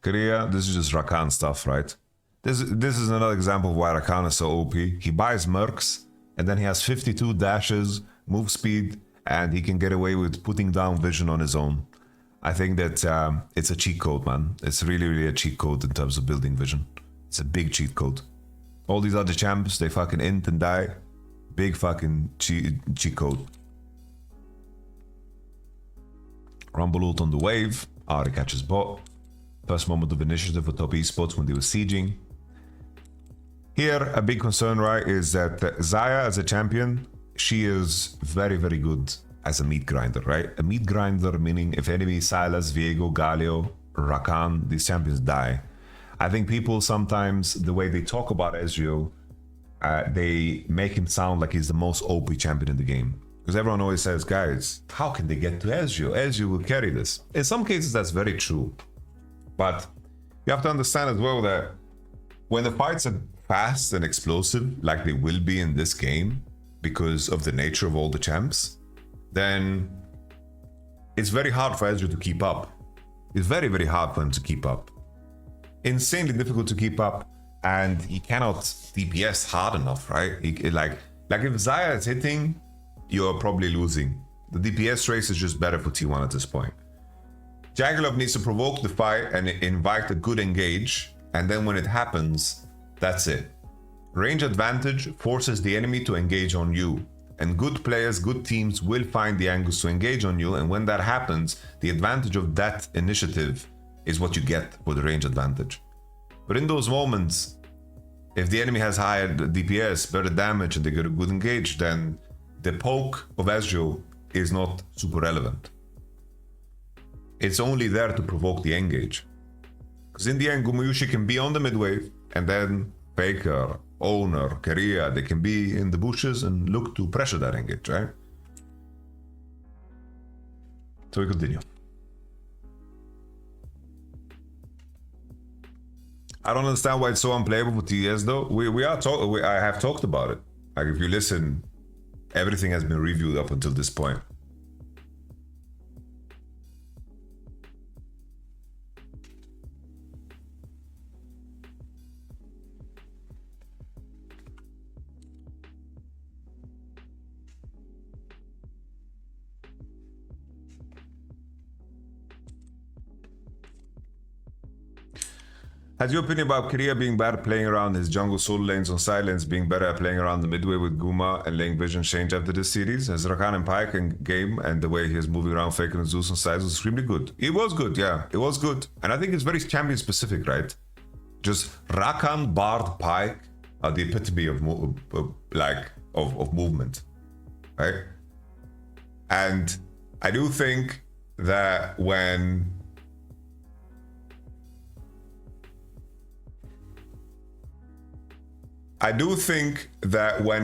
Korea, this is just Rakan stuff, right? This is another example of why Rakan is so OP. He buys Mercs, and then he has 52 dashes, move speed, and he can get away with putting down vision on his own. I think that it's a cheat code, man. It's really, really a cheat code in terms of building vision. It's a big cheat code. All these other champs, they fucking int and die. Big fucking cheat code. Rumble ult on the wave. Ari catches bot. First moment of initiative for top esports when they were sieging. Here, a big concern, right, is that Xayah as a champion, she is very, very good as a meat grinder, right? A meat grinder meaning if enemy Silas, Viego, Galio, Rakan, these champions die. I think people sometimes, the way they talk about Ezreal, they make him sound like he's the most OP champion in the game. Because everyone always says, guys, how can they get to Ezreal? Ezreal will carry this. In some cases, that's very true. But you have to understand as well that when the fights are fast and explosive like they will be in this game because of the nature of all the champs, then it's very hard for Ezreal to keep up. It's very, very hard for him to keep up. Insanely difficult to keep up, and he cannot DPS hard enough, right? Like if Xayah is hitting, you're probably losing. The DPS race is just better for T1 at this point. Jagelov needs to provoke the fight and invite a good engage, and then when it happens, that's it. Range advantage forces the enemy to engage on you, and good players, good teams will find the angles to engage on you, and when that happens, the advantage of that initiative is what you get for the range advantage. But in those moments, if the enemy has higher DPS, better damage, and they get a good engage, then the poke of Ezreal is not super relevant. It's only there to provoke the engage. Because in the end, Gumayushi can be on the mid wave, and then Faker, Owner, Keria, they can be in the bushes and look to pressure that engage, right? So we continue. I don't understand why it's so unplayable for TES though. I have talked about it. Like if you listen, everything has been reviewed up until this point. Has your opinion about Keria being bad at playing around his jungle solo lanes on side lanes, being better at playing around the midway with Guma and laying vision changed after this series? Has Rakan and Pike in game and the way he is moving around Faker and Zeus on sides was extremely good. It was good, yeah, it was good. And I think it's very champion specific, right? Just Rakan, Bard, Pike are the epitome of movement, right? And I do think that when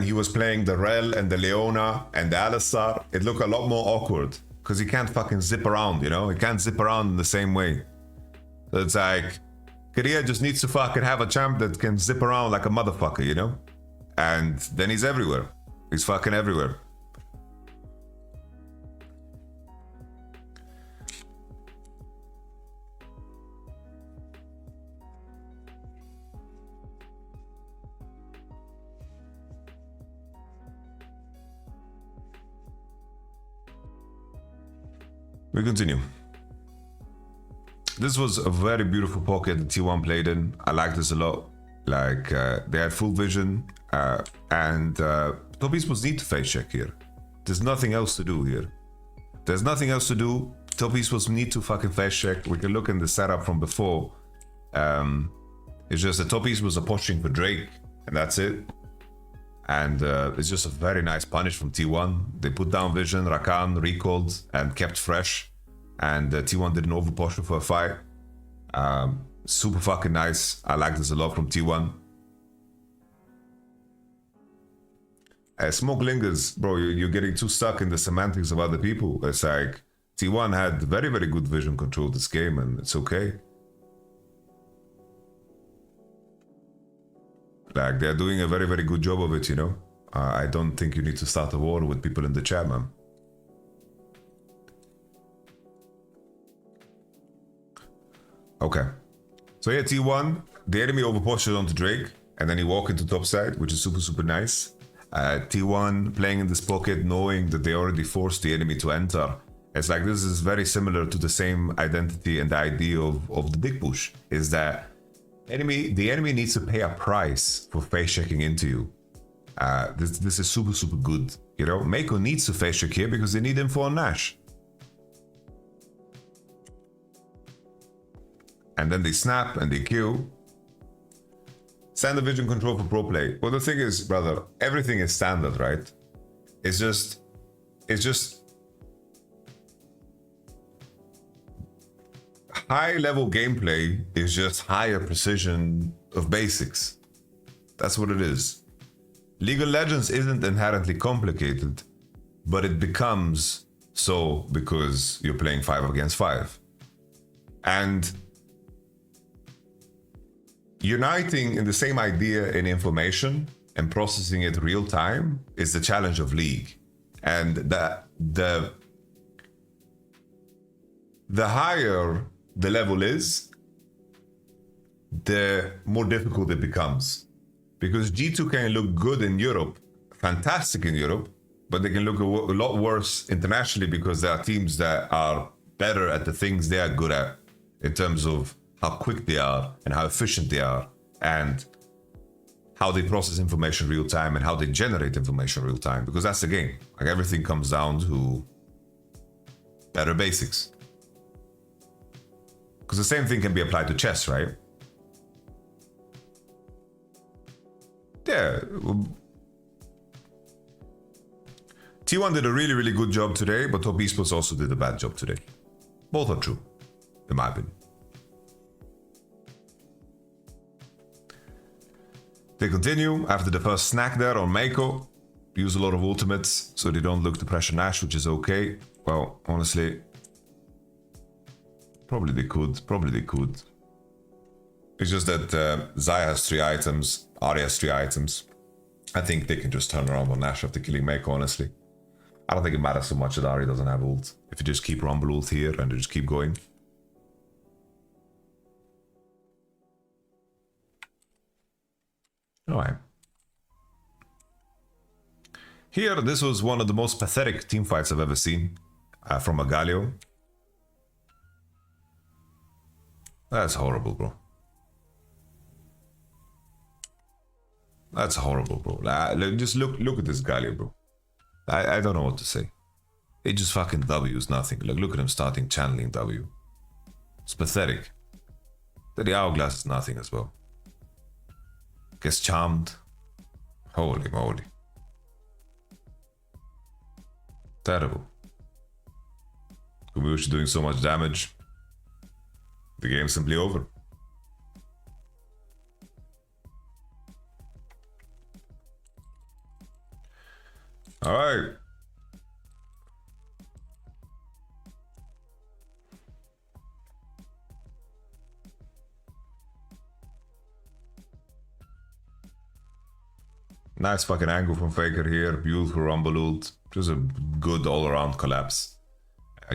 he was playing the Rel and the Leona and the Alistar, it looked a lot more awkward because he can't fucking zip around, you know? He can't zip around in the same way. So it's like, Keria just needs to fucking have a champ that can zip around like a motherfucker, you know? And then he's everywhere. He's fucking everywhere. We continue. This was a very beautiful pocket that T1 played in. I like this a lot. Like, they had full vision, and top Esports need to face check here. There's nothing else to do here. There's nothing else to do. Top Esports need to fucking face check. We can look in the setup from before. It's just the top Esports are pushing for Drake, and that's it. And it's just a very nice punish from T1. They put down vision, Rakan recalled and kept fresh. And T1 did an overpotion for a fight. Super fucking nice. I like this a lot from T1. Smoke lingers, bro. You're getting too stuck in the semantics of other people. It's like T1 had very, very good vision control this game, and it's okay. Like, they're doing a very, very good job of it, you know? I don't think you need to start a war with people in the chat, man. Okay. So yeah, T1, the enemy overpushes onto Drake, and then he walk into top side, which is super, super nice. T1 playing in this pocket, knowing that they already forced the enemy to enter. It's like, this is very similar to the same identity and the idea of the big push, is that the enemy needs to pay a price for face checking into you. This is super, super good. You know, Mako needs to face check here because they need info on Nash. And then they snap and they kill. Standard vision control for pro play. Well, the thing is, brother, everything is standard, right? It's just high level gameplay is just higher precision of basics. That's what it is. League of Legends isn't inherently complicated, but it becomes so because you're playing 5 against 5. And uniting in the same idea in information and processing it real time is the challenge of League. And the higher the level is, the more difficult it becomes. Because G2 can look good in Europe, fantastic in Europe, but they can look a lot worse internationally because there are teams that are better at the things they are good at in terms of how quick they are and how efficient they are and how they process information real time and how they generate information real time, because that's the game. Like, everything comes down to better basics. Because the same thing can be applied to chess, right? Yeah. T1 did a really, really good job today, but Top Esports also did a bad job today. Both are true, in my opinion. They continue after the first snack there on Mako. Use a lot of ultimates so they don't look to pressure Nash, which is okay. Well, honestly, probably they could. It's just that Zaya has 3 items, Ahri has 3 items. I think they can just turn around on Nash after killing Mako, honestly. I don't think it matters so much that Ahri doesn't have ult. If you just keep Rumble ult here and just keep going. Alright. Here, this was one of the most pathetic teamfights I've ever seen from a Galio. That's horrible, bro. That's horrible, bro. Just look at this Galio, bro. I don't know what to say. It just fucking W's nothing. Like, look at him starting channeling W. It's pathetic. The hourglass is nothing as well. Gets charmed. Holy moly. Terrible. Kubush doing so much damage. The game's simply over. Alright. Nice fucking angle from Faker here. Beautiful Rumble ult. Just a good all-around collapse.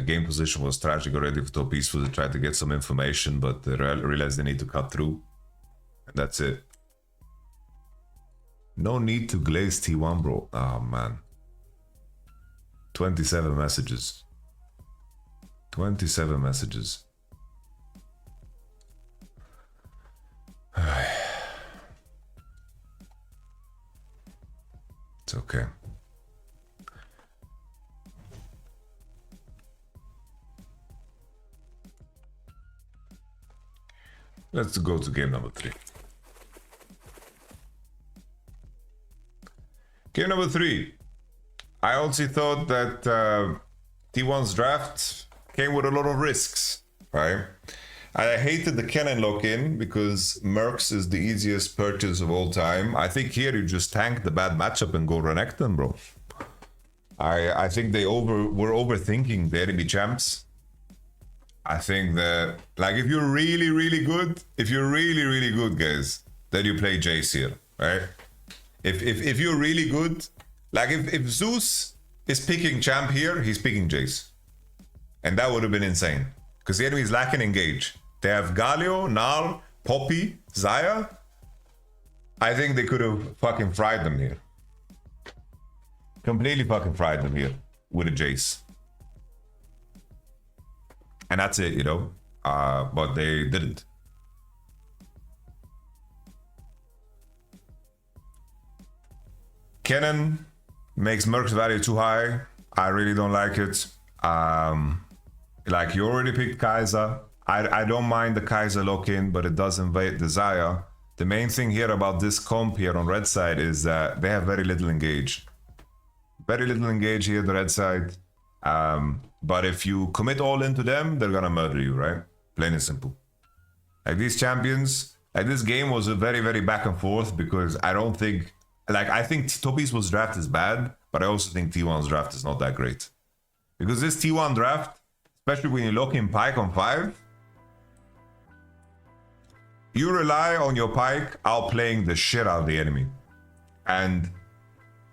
Game position was tragic already for Top Esports. They tried to get some information, but they realized they need to cut through. And that's it. No need to glaze T1, bro. Oh, man. 27 messages. 27 messages. It's okay. Let's go to game number 3. Game number 3. I also thought that T1's draft came with a lot of risks, right? I hated the Cannon lock-in because Mercs is the easiest purchase of all time. I think here you just tank the bad matchup and go Renekton, bro. I think they were overthinking the enemy champs. I think that, like, if you're really, really good, guys, then you play Jace here, right? If you're really good, like if Zeus is picking champ here, he's picking Jace. And that would have been insane. Because the enemy is lacking engage. They have Galio, Nar, Poppy, Zaya. I think they could have fucking fried them here. Completely fucking fried them here with a Jace. And that's it, you know. But they didn't. Cannon makes Merc's value too high. I really don't like it. Like, you already picked Kai'Sa. I don't mind the Kai'Sa lock-in, but it does invade the Zaya. The main thing here about this comp here on red side is that they have very little engage. Very little engage here, the red side. But if you commit all into them, they're gonna murder you, right? Plain and simple. Like, these champions, like, this game was a very, very back and forth because I don't think, like, I think Top Esports' draft is bad, but I also think T1's draft is not that great. Because this T1 draft, especially when you lock in Pike on 5, You rely on your Pike outplaying the shit out of the enemy. And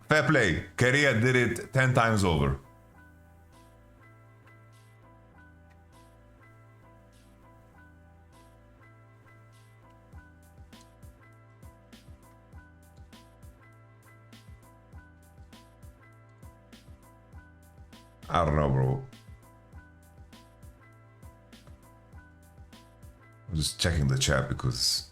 fair play, Korea did it 10 times over. I don't know, bro. I'm just checking the chat because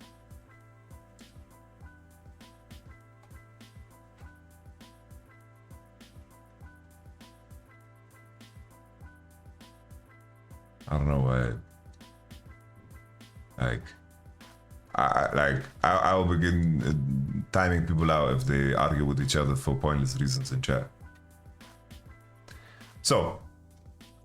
I don't know why. I will begin timing people out if they argue with each other for pointless reasons in chat. So,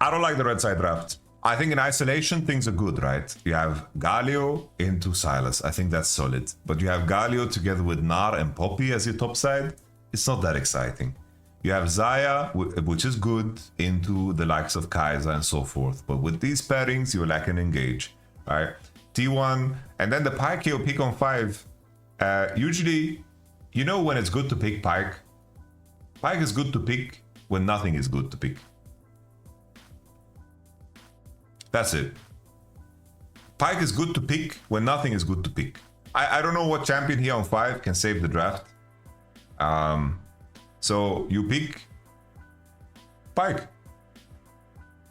I don't like the red side draft. I think in isolation, things are good, right? You have Galio into Silas. I think that's solid. But you have Galio together with Nar and Poppy as your top side. It's not that exciting. You have Zaya, which is good, into the likes of Kaiser and so forth. But with these pairings, you're lacking engage, right? T1, and then the Pike you pick on 5. Usually, you know when it's good to pick Pike? Pike is good to pick when nothing is good to pick. That's it. Pike is good to pick when nothing is good to pick. I don't know what champion here on 5 can save the draft. So you pick Pike.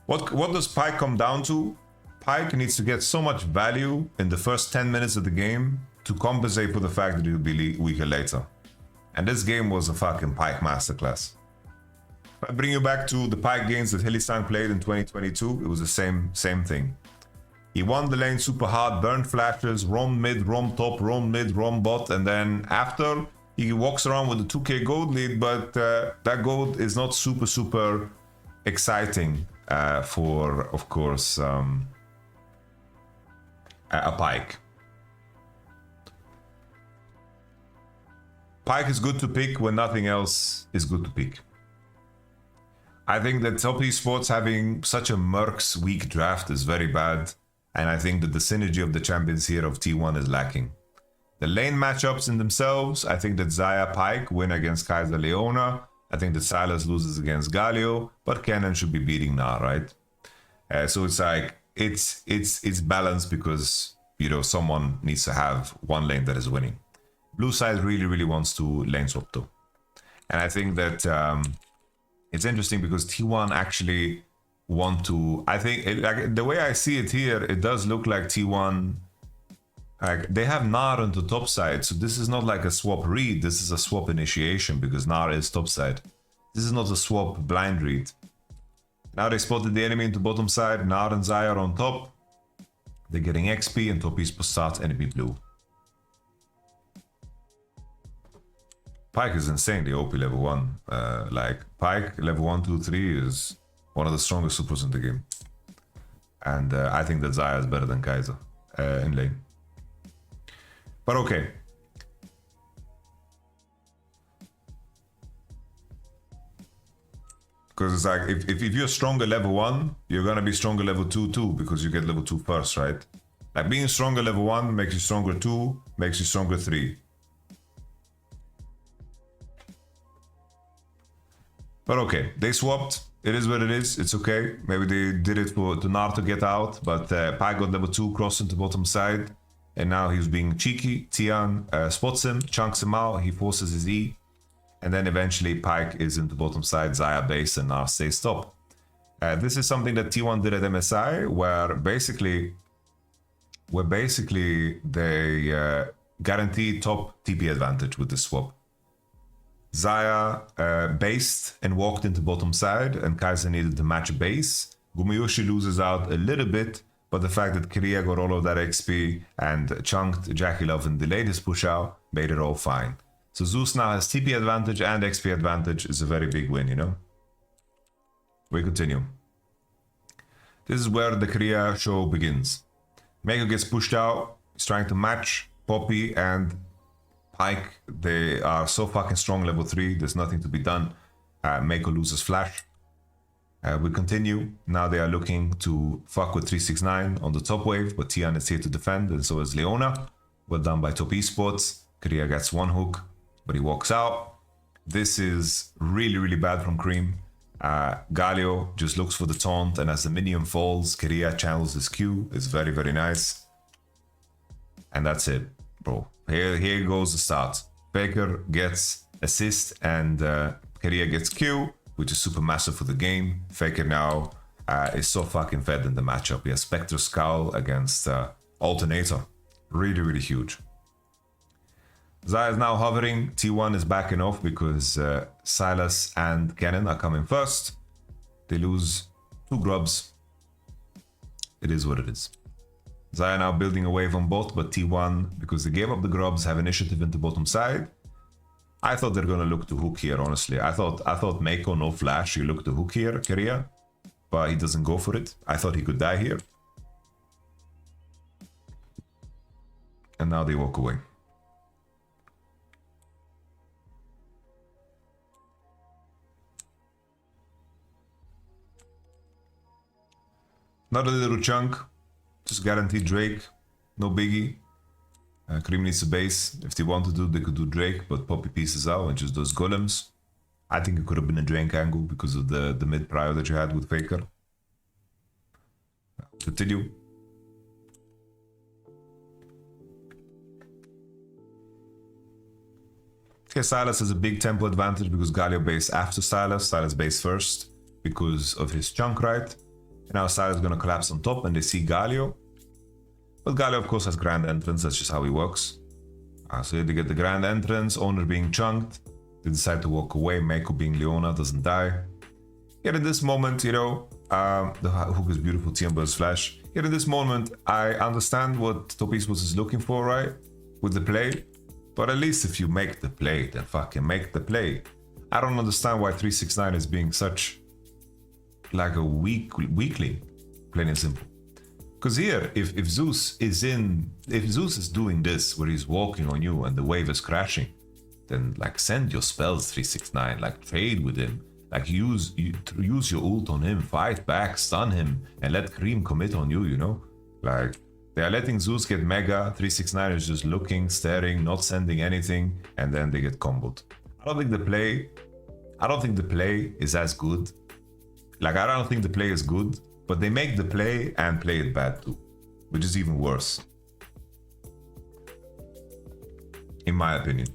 What does Pike come down to? Pike needs to get so much value in the first 10 minutes of the game to compensate for the fact that he'll be weaker later. And this game was a fucking Pike masterclass. If I bring you back to the Pike games that Hillisang played in 2022, it was the same thing. He won the lane super hard, burned flashes, roam mid, roam top, roam mid, roam bot, and then after he walks around with a 2k gold lead, but that gold is not super exciting for, of course, a Pike. Pike is good to pick when nothing else is good to pick. I think that top esports having such a Mercs weak draft is very bad, and I think that the synergy of the champions here of T1 is lacking. The lane matchups in themselves, I think that Zaya Pike win against Kaiser Leona. I think that Silas loses against Galio, but Cannon should be beating Nar, right? So it's like it's balanced because, you know, someone needs to have one lane that is winning. Blue side really wants to lane swap though, and I think that it's interesting because T1 actually want to. I think like the way I see it here, it does look like T1. Like they have Nar on the top side, so this is not like a swap read. This is a swap initiation because Nar is top side. This is not a swap blind read. Now they spotted the enemy into bottom side. Nar and Zaya are on top. They're getting XP and top esports starts enemy blue. Pike is insanely OP level 1. Like Pike level 1, 2, 3 is one of the strongest supers in the game. And I think that Zaya is better than Kaiser in lane. But okay. Because it's like, if you're stronger level 1, you're gonna be stronger level 2 too, because you get level 2 first, right? Like being stronger level 1 makes you stronger 2, makes you stronger 3. But okay, they swapped. It is what it is. It's okay. Maybe they did it to Nar to get out, but Pike got level 2, crossed into bottom side. And now he's being cheeky. Tian spots him, chunks him out, he forces his E. And then eventually Pike is into bottom side, Zaya base, and Nar stays top. This is something that T1 did at MSI, where basically they guarantee top TP advantage with this swap. Zaya based and walked into bottom side, and Kaiser needed to match base. Gumiyoshi loses out a little bit, but the fact that Korea got all of that XP and chunked Jackie Love and delayed his push out made it all fine. So Zeus now has TP advantage and XP advantage. Is a very big win, you know? We continue. This is where the Korea show begins. Meiko gets pushed out. He's trying to match Poppy and Pike. They are so fucking strong level 3. There's nothing to be done. Meiko loses flash. We continue. Now they are looking to fuck with 369 on the top wave, but Tian is here to defend, and so is Leona. Well done by Top Esports. Korea gets one hook, but he walks out. This is really, really bad from Cream. Galio just looks for the taunt, and as the minion falls, Korea channels his Q. It's very, very nice. And that's it, bro. Here goes the start. Faker gets assist, and Korea gets Q, which is super massive for the game. Faker now is so fucking fed in the matchup. He has Spectre Scowl against Alternator. Really, really huge. Zaya is now hovering. T1 is backing off because Silas and Cannon are coming first. They lose 2 grubs. It is what it is. Zaya now building a wave on bot, but T1, because they gave up the grubs, have initiative into bottom side. I thought they're gonna look to hook here, honestly. I thought Mako, no flash, you look to hook here, Korea, but he doesn't go for it. I thought he could die here. And now they walk away. Not a little chunk, just guaranteed Drake, no biggie. Cream needs a base. If they want to do, they could do Drake, but Poppy pieces out and just does golems. I think it could have been a Drake angle because of the mid prio that you had with Faker. Continue. Okay, Silas has a big tempo advantage because Galio base after Silas. Silas base first because of his chunk right. And now Silas is going to collapse on top and they see Galio. But Galio, of course, has grand entrance. That's just how he works. So they get the grand entrance, owner being chunked. They decide to walk away. Mako being Leona doesn't die. Yet in this moment, you know, the hook is beautiful. TMBuzz flash. Yet in this moment, I understand what Top Esports is looking for, right? With the play. But at least if you make the play, then fucking make the play. I don't understand why 369 is being such like a weakling, plain and simple. Because here, if Zeus is doing this where he's walking on you and the wave is crashing, then like send your spells 369, like trade with him, like use your ult on him, fight back, stun him, and let Cream commit on you, you know? Like they are letting Zeus get mega, 369 is just looking, staring, not sending anything, and then they get comboed. I don't think the play is as good. Like I don't think the play is good, but they make the play and play it bad too, which is even worse. In my opinion.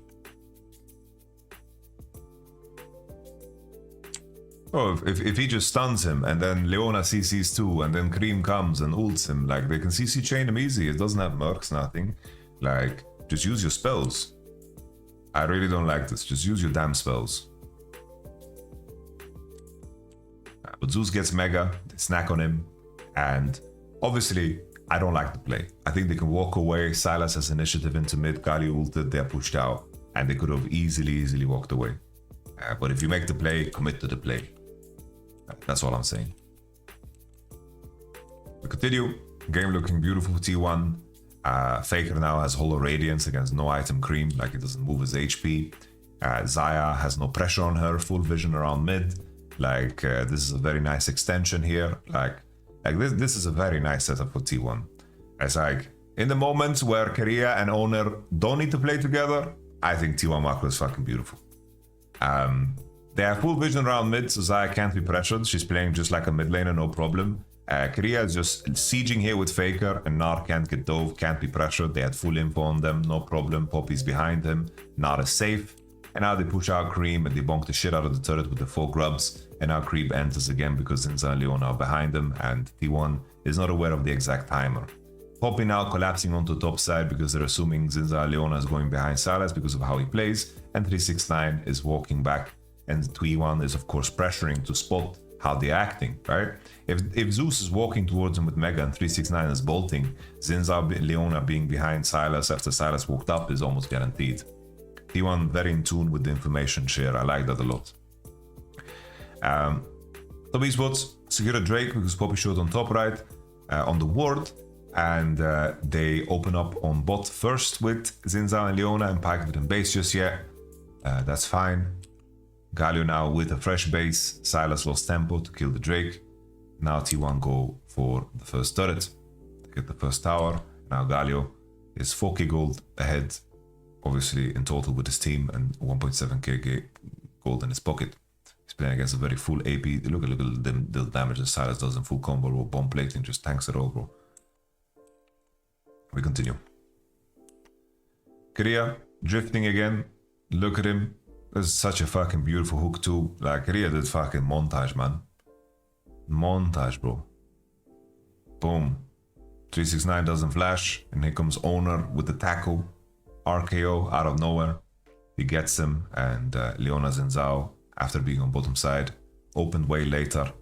Oh, if he just stuns him and then Leona CCs too and then Cream comes and ults him, like they can CC chain him easy. It doesn't have mercs, nothing. Like, just use your spells. I really don't like this. Just use your damn spells. But Zeus gets mega, they snack on him, and obviously, I don't like the play. I think they can walk away. Silas has initiative into mid, Kali ulted, they're pushed out, and they could have easily walked away. But if you make the play, commit to the play. That's all I'm saying. We continue. Game looking beautiful for T1. Faker now has Hollow Radiance against no item Cream, like it doesn't move his HP. Zaya has no pressure on her, full vision around mid. Like this is a very nice extension here. Like this is a very nice setup for T1. It's like in the moments where Korea and Owner don't need to play together, I think T1 macro is fucking beautiful. They have full vision around mid, so Zaya can't be pressured. She's playing just like a mid laner, no problem. Korea is just sieging here with Faker, and Nar can't get dove, can't be pressured. They had full info on them, no problem. Poppy's behind him, Nar is safe. And now they push out Cream and they bonk the shit out of the turret with the 4 grubs. And now Creep enters again because Zinza and Leona are behind them, and T1 is not aware of the exact timer. Poppy now collapsing onto the top side because they're assuming Zinza and Leona is going behind Silas because of how he plays, and 369 is walking back, and T1 is of course pressuring to spot how they're acting, right? If Zeus is walking towards him with Mega and 369 is bolting, Zinza and Leona being behind Silas after Silas walked up is almost guaranteed. T1 very in tune with the information share, I like that a lot. Top Esports secure a Drake because Poppy showed on top right on the ward, and they open up on bot first with Zinza and Leona, and Pike didn't base just yet. That's fine. Galio now with a fresh base. Silas lost tempo to kill the Drake. Now T1 go for the first turret to get the first tower. Now Galio is 4k gold ahead, obviously in total with his team, and 1.7k gold in his pocket. He's playing against a very full AP. Look at the damage that Silas does in full combo, bro. Bomb plating just tanks it all, bro. We continue. Korea drifting again. Look at him. This is such a fucking beautiful hook too. Like, Korea did fucking montage, man. Montage, bro. Boom. 369 doesn't flash, and here comes Owner with the tackle. RKO out of nowhere. He gets him, and Leona Zenzao, after being on bottom side, opened way later.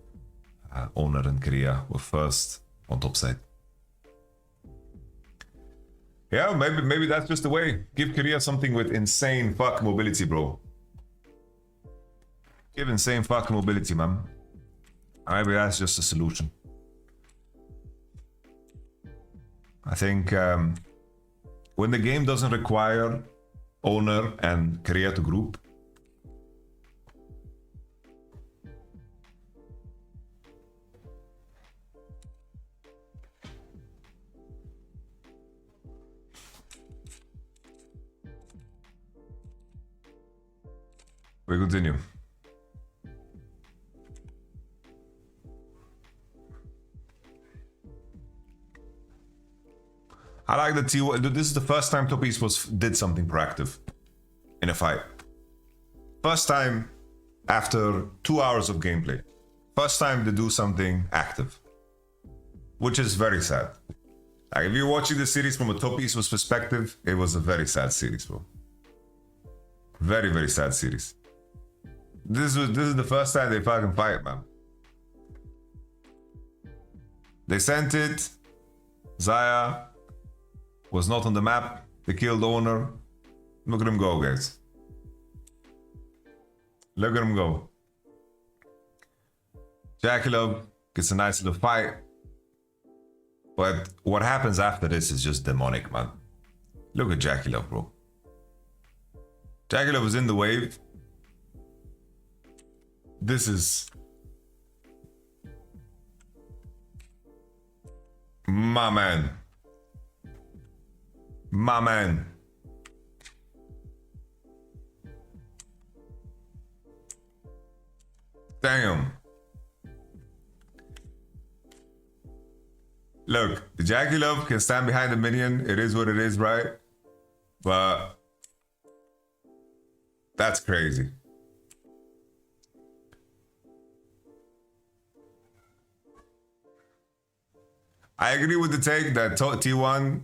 Owner and Korea were first on top side. Yeah, maybe that's just the way. Give Korea something with insane fuck mobility, bro. Give insane fuck mobility, man. Maybe that's just a solution. I think when the game doesn't require Owner and Korea to group, we continue. I like the T1. This is the first time Top Esports did something proactive in a fight. First time after 2 hours of gameplay. First time to do something active. Which is very sad. Like, if you're watching the series from a Top Esports perspective, it was a very sad series, bro. Very, very sad series. This is the first time they fucking fight, man. They sent it. Zaya was not on the map. They killed Owner. Look at him go, guys. Look at him go. Jackalope gets a nice little fight. But what happens after this is just demonic, man. Look at Jackalope, bro. Jackalope was in the wave. This is my man. My man. Damn. Look, the Jackalope can stand behind the minion. It is what it is, right? But that's crazy. I agree with the take that T1,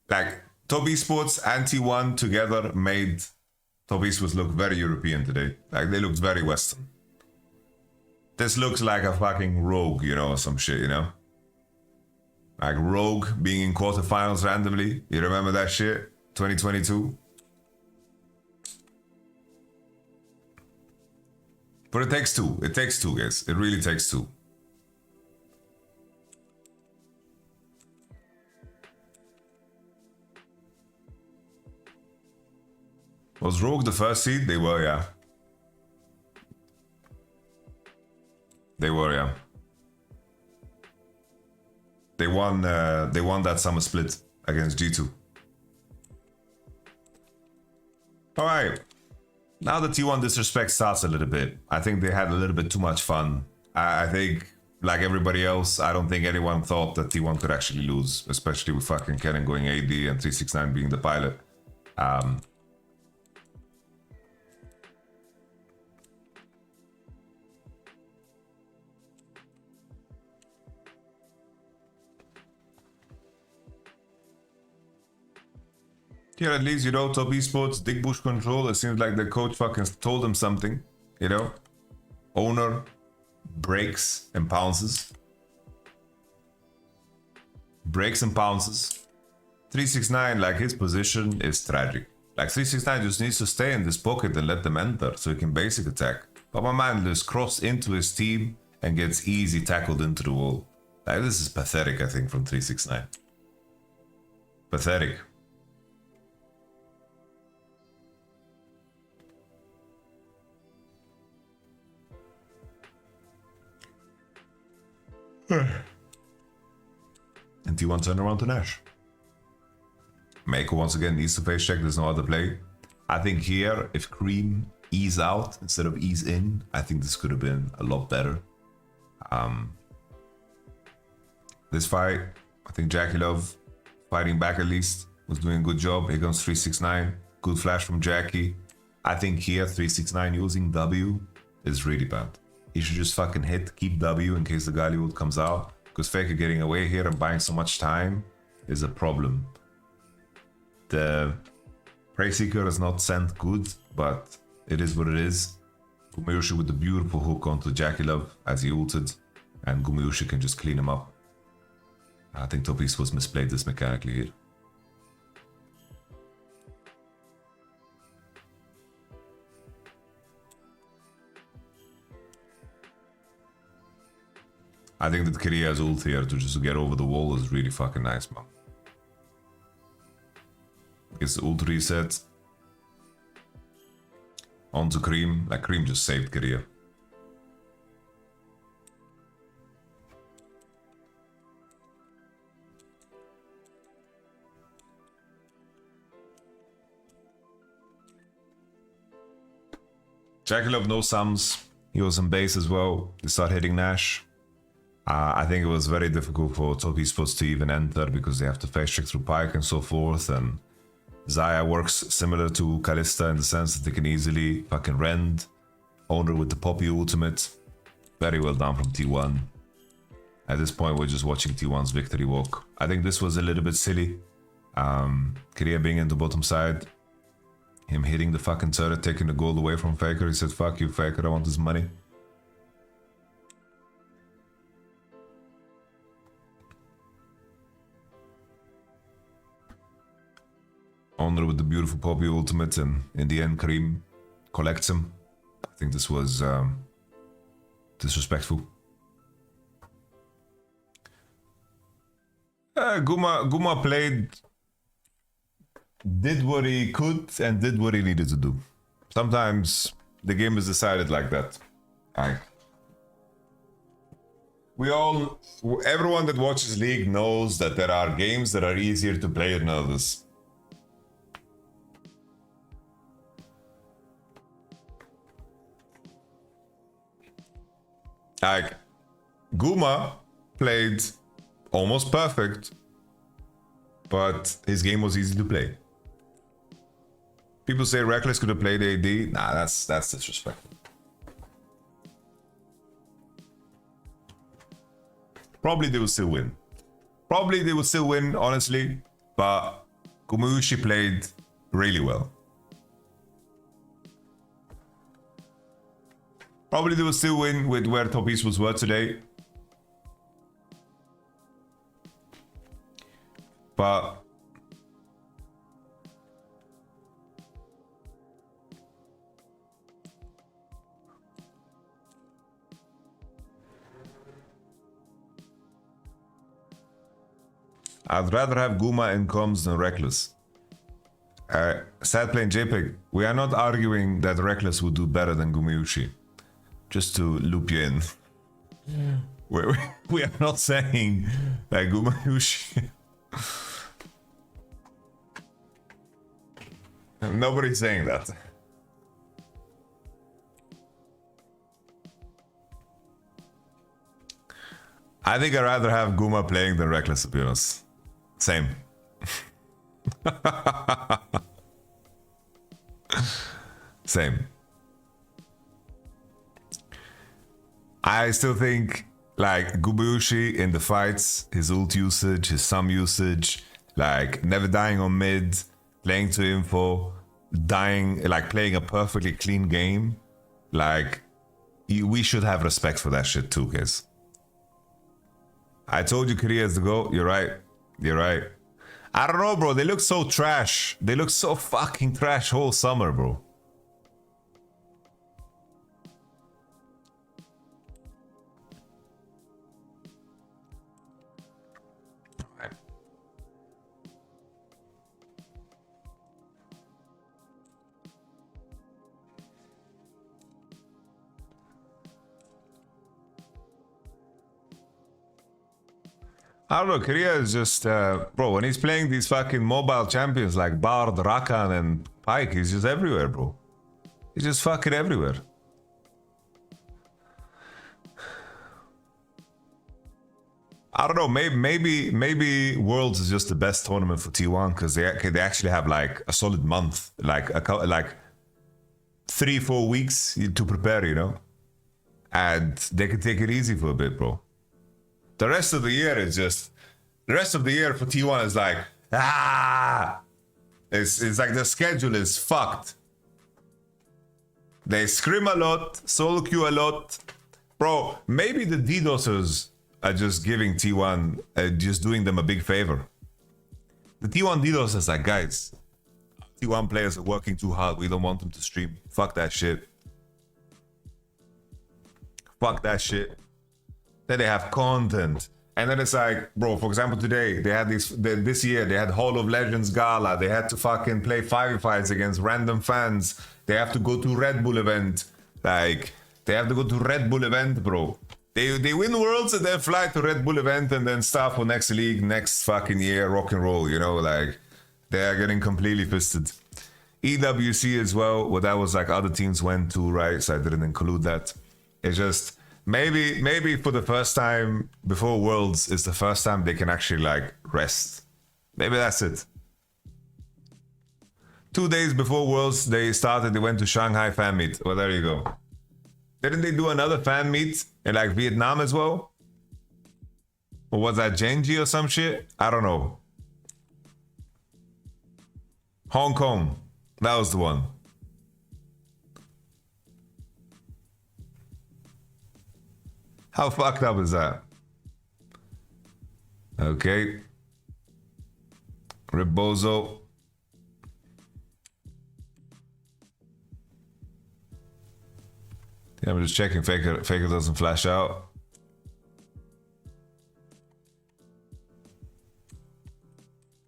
like Top Esports and T1 together made Top Esports look very European today. Like, they looked very Western. This looks like a fucking Rogue, you know, or some shit, you know? Like Rogue being in quarterfinals randomly. You remember that shit? 2022? But it takes two. It takes two, guys. It really takes two. Was Rogue the first seed? They were, yeah. They were, yeah. They won that summer split against G2. Alright. Now the T1 disrespect starts a little bit. I think they had a little bit too much fun. I think, like everybody else, I don't think anyone thought that T1 could actually lose, especially with fucking Cannon going AD and 369 being the pilot. Here at least, you know, Top Esports, Dick Bush control. It seems like the coach fucking told them something, you know? Owner breaks and pounces. Breaks and pounces. 369, like, his position is tragic. Like, 369 just needs to stay in this pocket and let them enter so he can basic attack. But my man just crossed into his team and gets easy tackled into the wall. Like, this is pathetic, I think, from 369. Pathetic. And T1 turned around to Nash. Mako once again needs to face check. There's no other play. I think here, if Cream ease out instead of ease in, I think this could have been a lot better. This fight, I think Jackie Love, fighting back at least, was doing a good job. Here comes 369. Good flash from Jackie. I think here, 369 using W is really bad. He should just fucking hit, keep W in case the Galliot comes out. Because Faker getting away here and buying so much time is a problem. The Prey Seeker is not sent good, but it is what it is. Gumayushi with the beautiful hook onto Jackie Love as he ulted, and Gumayushi can just clean him up. I think Top Esports misplayed this mechanically here. I think that Kiria's ult here to just get over the wall is really fucking nice, man. Gets the ult reset. Onto Cream. Like, Cream just saved Kiria. Jackie Love no sums. He was in base as well. They start hitting Nash. I think it was very difficult for Top Esports to even enter because they have to face check through Pike and so forth. And Zaya works similar to Kalista in the sense that they can easily fucking rend. Owner with the Poppy ultimate. Very well done from T1. At this point, we're just watching T1's victory walk. I think this was a little bit silly. Kiria being in the bottom side. Him hitting the fucking turret, taking the gold away from Faker. He said, fuck you, Faker, I want this money. Honor with the beautiful Poppy ultimate, and in the end, Kareem collects him. I think this was disrespectful. Guma played, did what he could and did what he needed to do. Sometimes the game is decided like that. Everyone that watches League knows that there are games that are easier to play than others. Like, Guma played almost perfect, but his game was easy to play. People say Reckless could have played AD. Nah, that's disrespectful. Probably they will still win. Honestly. But Gumayushi played really well. Probably they will still win with where Top Esports were today. But I'd rather have Guma in comms than Reckless. Sad playing JPEG, we are not arguing that Reckless would do better than Gumayushi. Just to loop you in. Yeah. We are not saying that Gumayushi... Nobody's saying that. I think I'd rather have Guma playing than Reckless, to be honest. Same. Same. I still think, like, Gumayushi in the fights, his ult usage, his sum usage, like, never dying on mid, playing to info, dying, like, playing a perfectly clean game. Like, we should have respect for that shit too, guys. I told you Korea is the GOAT. You're right. You're right. I don't know, bro. They look so trash. They look so fucking trash whole summer, bro. I don't know, Korea is just, bro, when he's playing these fucking mobile champions like Bard, Rakan, and Pike, he's just everywhere, bro. He's just fucking everywhere. I don't know, maybe Worlds is just the best tournament for T1 because they actually have like a solid month, like 3-4 weeks to prepare, you know? And they can take it easy for a bit, bro. The rest of the year is just, the rest of the year for T1 is like, it's like the schedule is fucked. They scrim a lot, solo queue a lot. Bro, maybe the DDoSers are just giving T1, just doing them a big favor. The T1 DDoS is like, guys, T1 players are working too hard. We don't want them to stream. Fuck that shit. Fuck that shit. Then they have content. And then it's like, bro, for example, today, they had this year, they had Hall of Legends Gala. They had to fucking play firefights against random fans. They have to go to Red Bull event. Like, they have to go to Red Bull event, bro. They win Worlds and then fly to Red Bull event and then start for next league, next fucking year, rock and roll, you know? Like, they are getting completely fisted. EWC as well, well, that was like other teams went to, right? So I didn't include that. It's just, maybe for the first time before Worlds is the first time they can actually like rest. Maybe that's it. 2 days before Worlds they started, they went to Shanghai fan meet. Well, there you go. Didn't they do another fan meet in like Vietnam as well? Or was that Gen.G or some shit? I don't know. Hong Kong. That was the one. How fucked up is that? Okay. Rebozo. Yeah, I'm just checking. Faker doesn't flash out.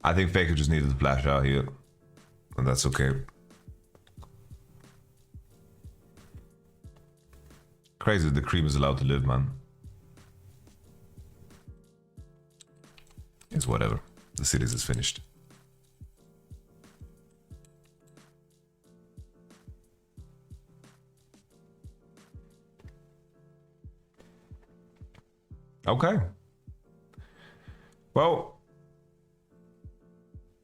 I think Faker just needed to flash out here. And that's okay. Crazy the cream is allowed to live, man. It's whatever. The series is finished. Okay. Well,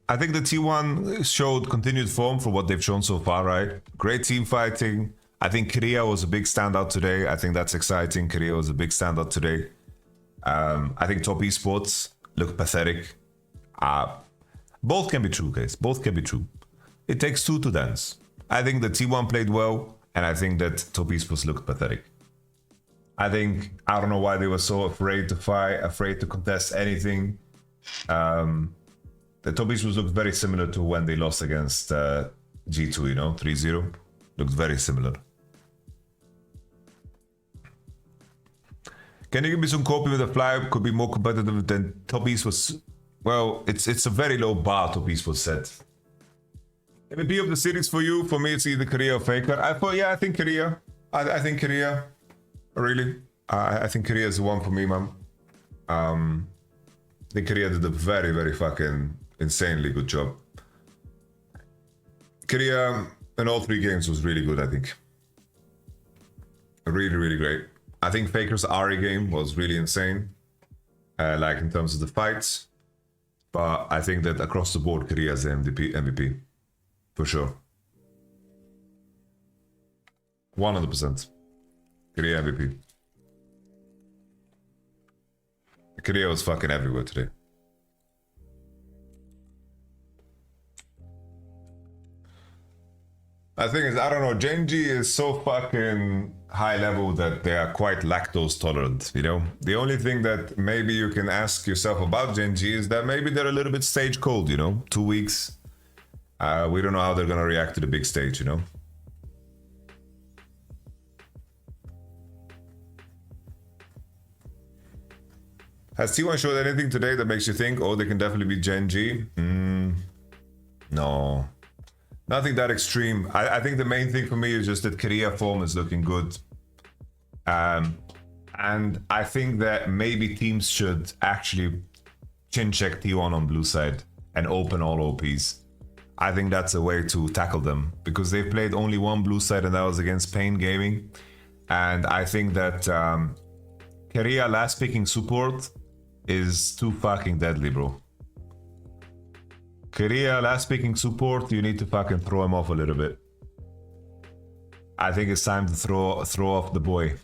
I think the T1 showed continued form for what they've shown so far, right? Great team fighting. I think Korea was a big standout today. I think that's exciting. Korea was a big standout today. I think top esports look pathetic. Both can be true, guys. Both can be true. It takes two to dance. I think the T1 played well, and I think that top esports looked pathetic. I don't know why they were so afraid to fight, afraid to contest anything. The top esports looked very similar to when they lost against G2, you know, 3-0. Looked very similar. Can you give me some copy with the fly? Could be more competitive than top esports. Well, it's a very low bar top esports set. MVP of the series for you? For me, it's either Korea or Faker. I think Korea. I think Korea. Really, I think Korea is the one for me, man. I think Korea did a very, very fucking insanely good job. Korea in all 3 games was really good, I think. Really, really great. I think Faker's Ari game was really insane, like in terms of the fights. But I think that across the board, Korea is the MVP. For sure. 100%. Korea MVP. Korea was fucking everywhere today. I think I don't know, Gen.G is so fucking high level that they are quite lactose tolerant, you know? The only thing that maybe you can ask yourself about Gen.G is that maybe they're a little bit stage cold, you know? 2 weeks. We don't know how they're gonna react to the big stage, you know? Has T1 showed anything today that makes you think, oh, they can definitely be Gen.G? No. Nothing that extreme. I think the main thing for me is just that Korea form is looking good. And I think that maybe teams should actually chin check T1 on blue side and open all OPs. I think that's a way to tackle them because they've played only one blue side and that was against Pain Gaming. And I think that Korea last picking support is too fucking deadly, bro. Korea last picking support, you need to fucking throw him off a little bit. I think it's time to throw off the boy.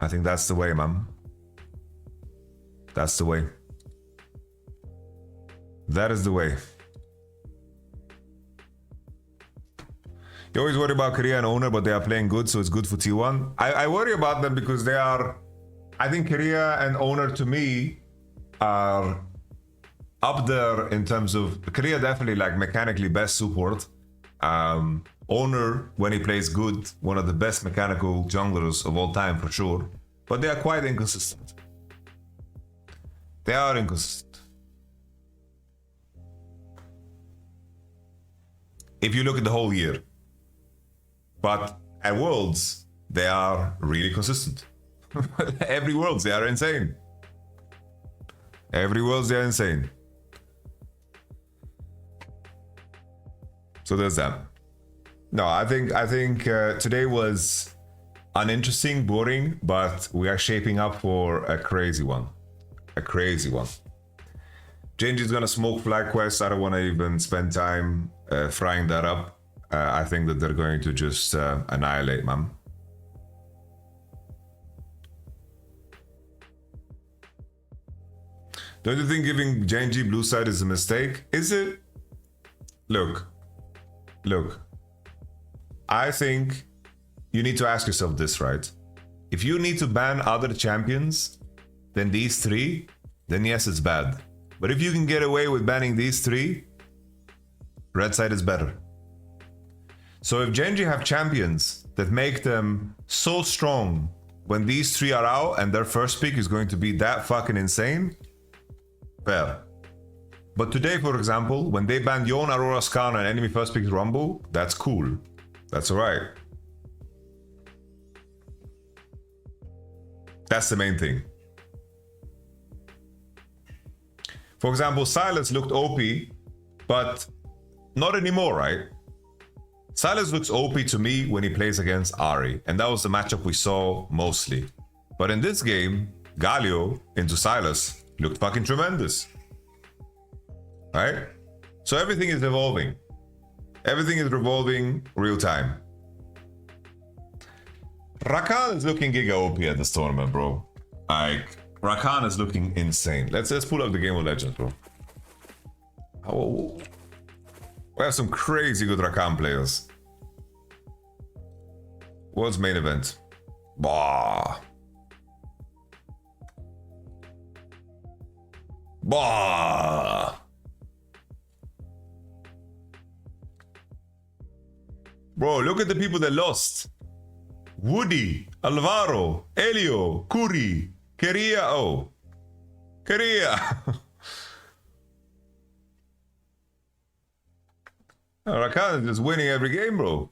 I think that's the way, man. That's the way. That is the way. You always worry about Korea and Owner, but they are playing good, so it's good for T1. I worry about them because they are... I think Korea and Owner, to me, are up there in terms of... Korea definitely, like, mechanically best support. Owner, when he plays good, one of the best mechanical junglers of all time, for sure. But they are quite inconsistent. They are inconsistent. If you look at the whole year. But at Worlds, they are really consistent. Every Worlds, they are insane. Every Worlds, they are insane. So there's that. No, I think today was uninteresting, boring, but we are shaping up for a crazy one. A crazy one. Gen.G is gonna smoke flag quest. I don't want to even spend time frying that up. I think that they're going to just annihilate, man. Don't you think giving Gen.G blue side is a mistake? Is it? Look. I think you need to ask yourself this, right? If you need to ban other champions than these three, then yes, it's bad. But if you can get away with banning these three, red side is better. So if Gen.G have champions that make them so strong when these three are out and their first pick is going to be that fucking insane, fair. But today, for example, when they banned Yon, Aurora, Skarn, and enemy first pick Rumble, that's cool. That's alright. That's the main thing. For example, Silas looked OP, but not anymore, right? Silas looks OP to me when he plays against Ari, and that was the matchup we saw mostly. But in this game, Galio into Silas looked fucking tremendous. Right? So everything is evolving. Everything is revolving real time. Rakan is looking giga OP at this tournament, bro. Like, Rakan is looking insane. Let's pull up the Game of Legends, bro. Oh, we have some crazy good Rakan players. World's main event. Bah. Bah. Bro, look at the people that lost. Woody, Alvaro, Elio, Kuri, Keria. Oh, Keria. Rakan is just winning every game, bro.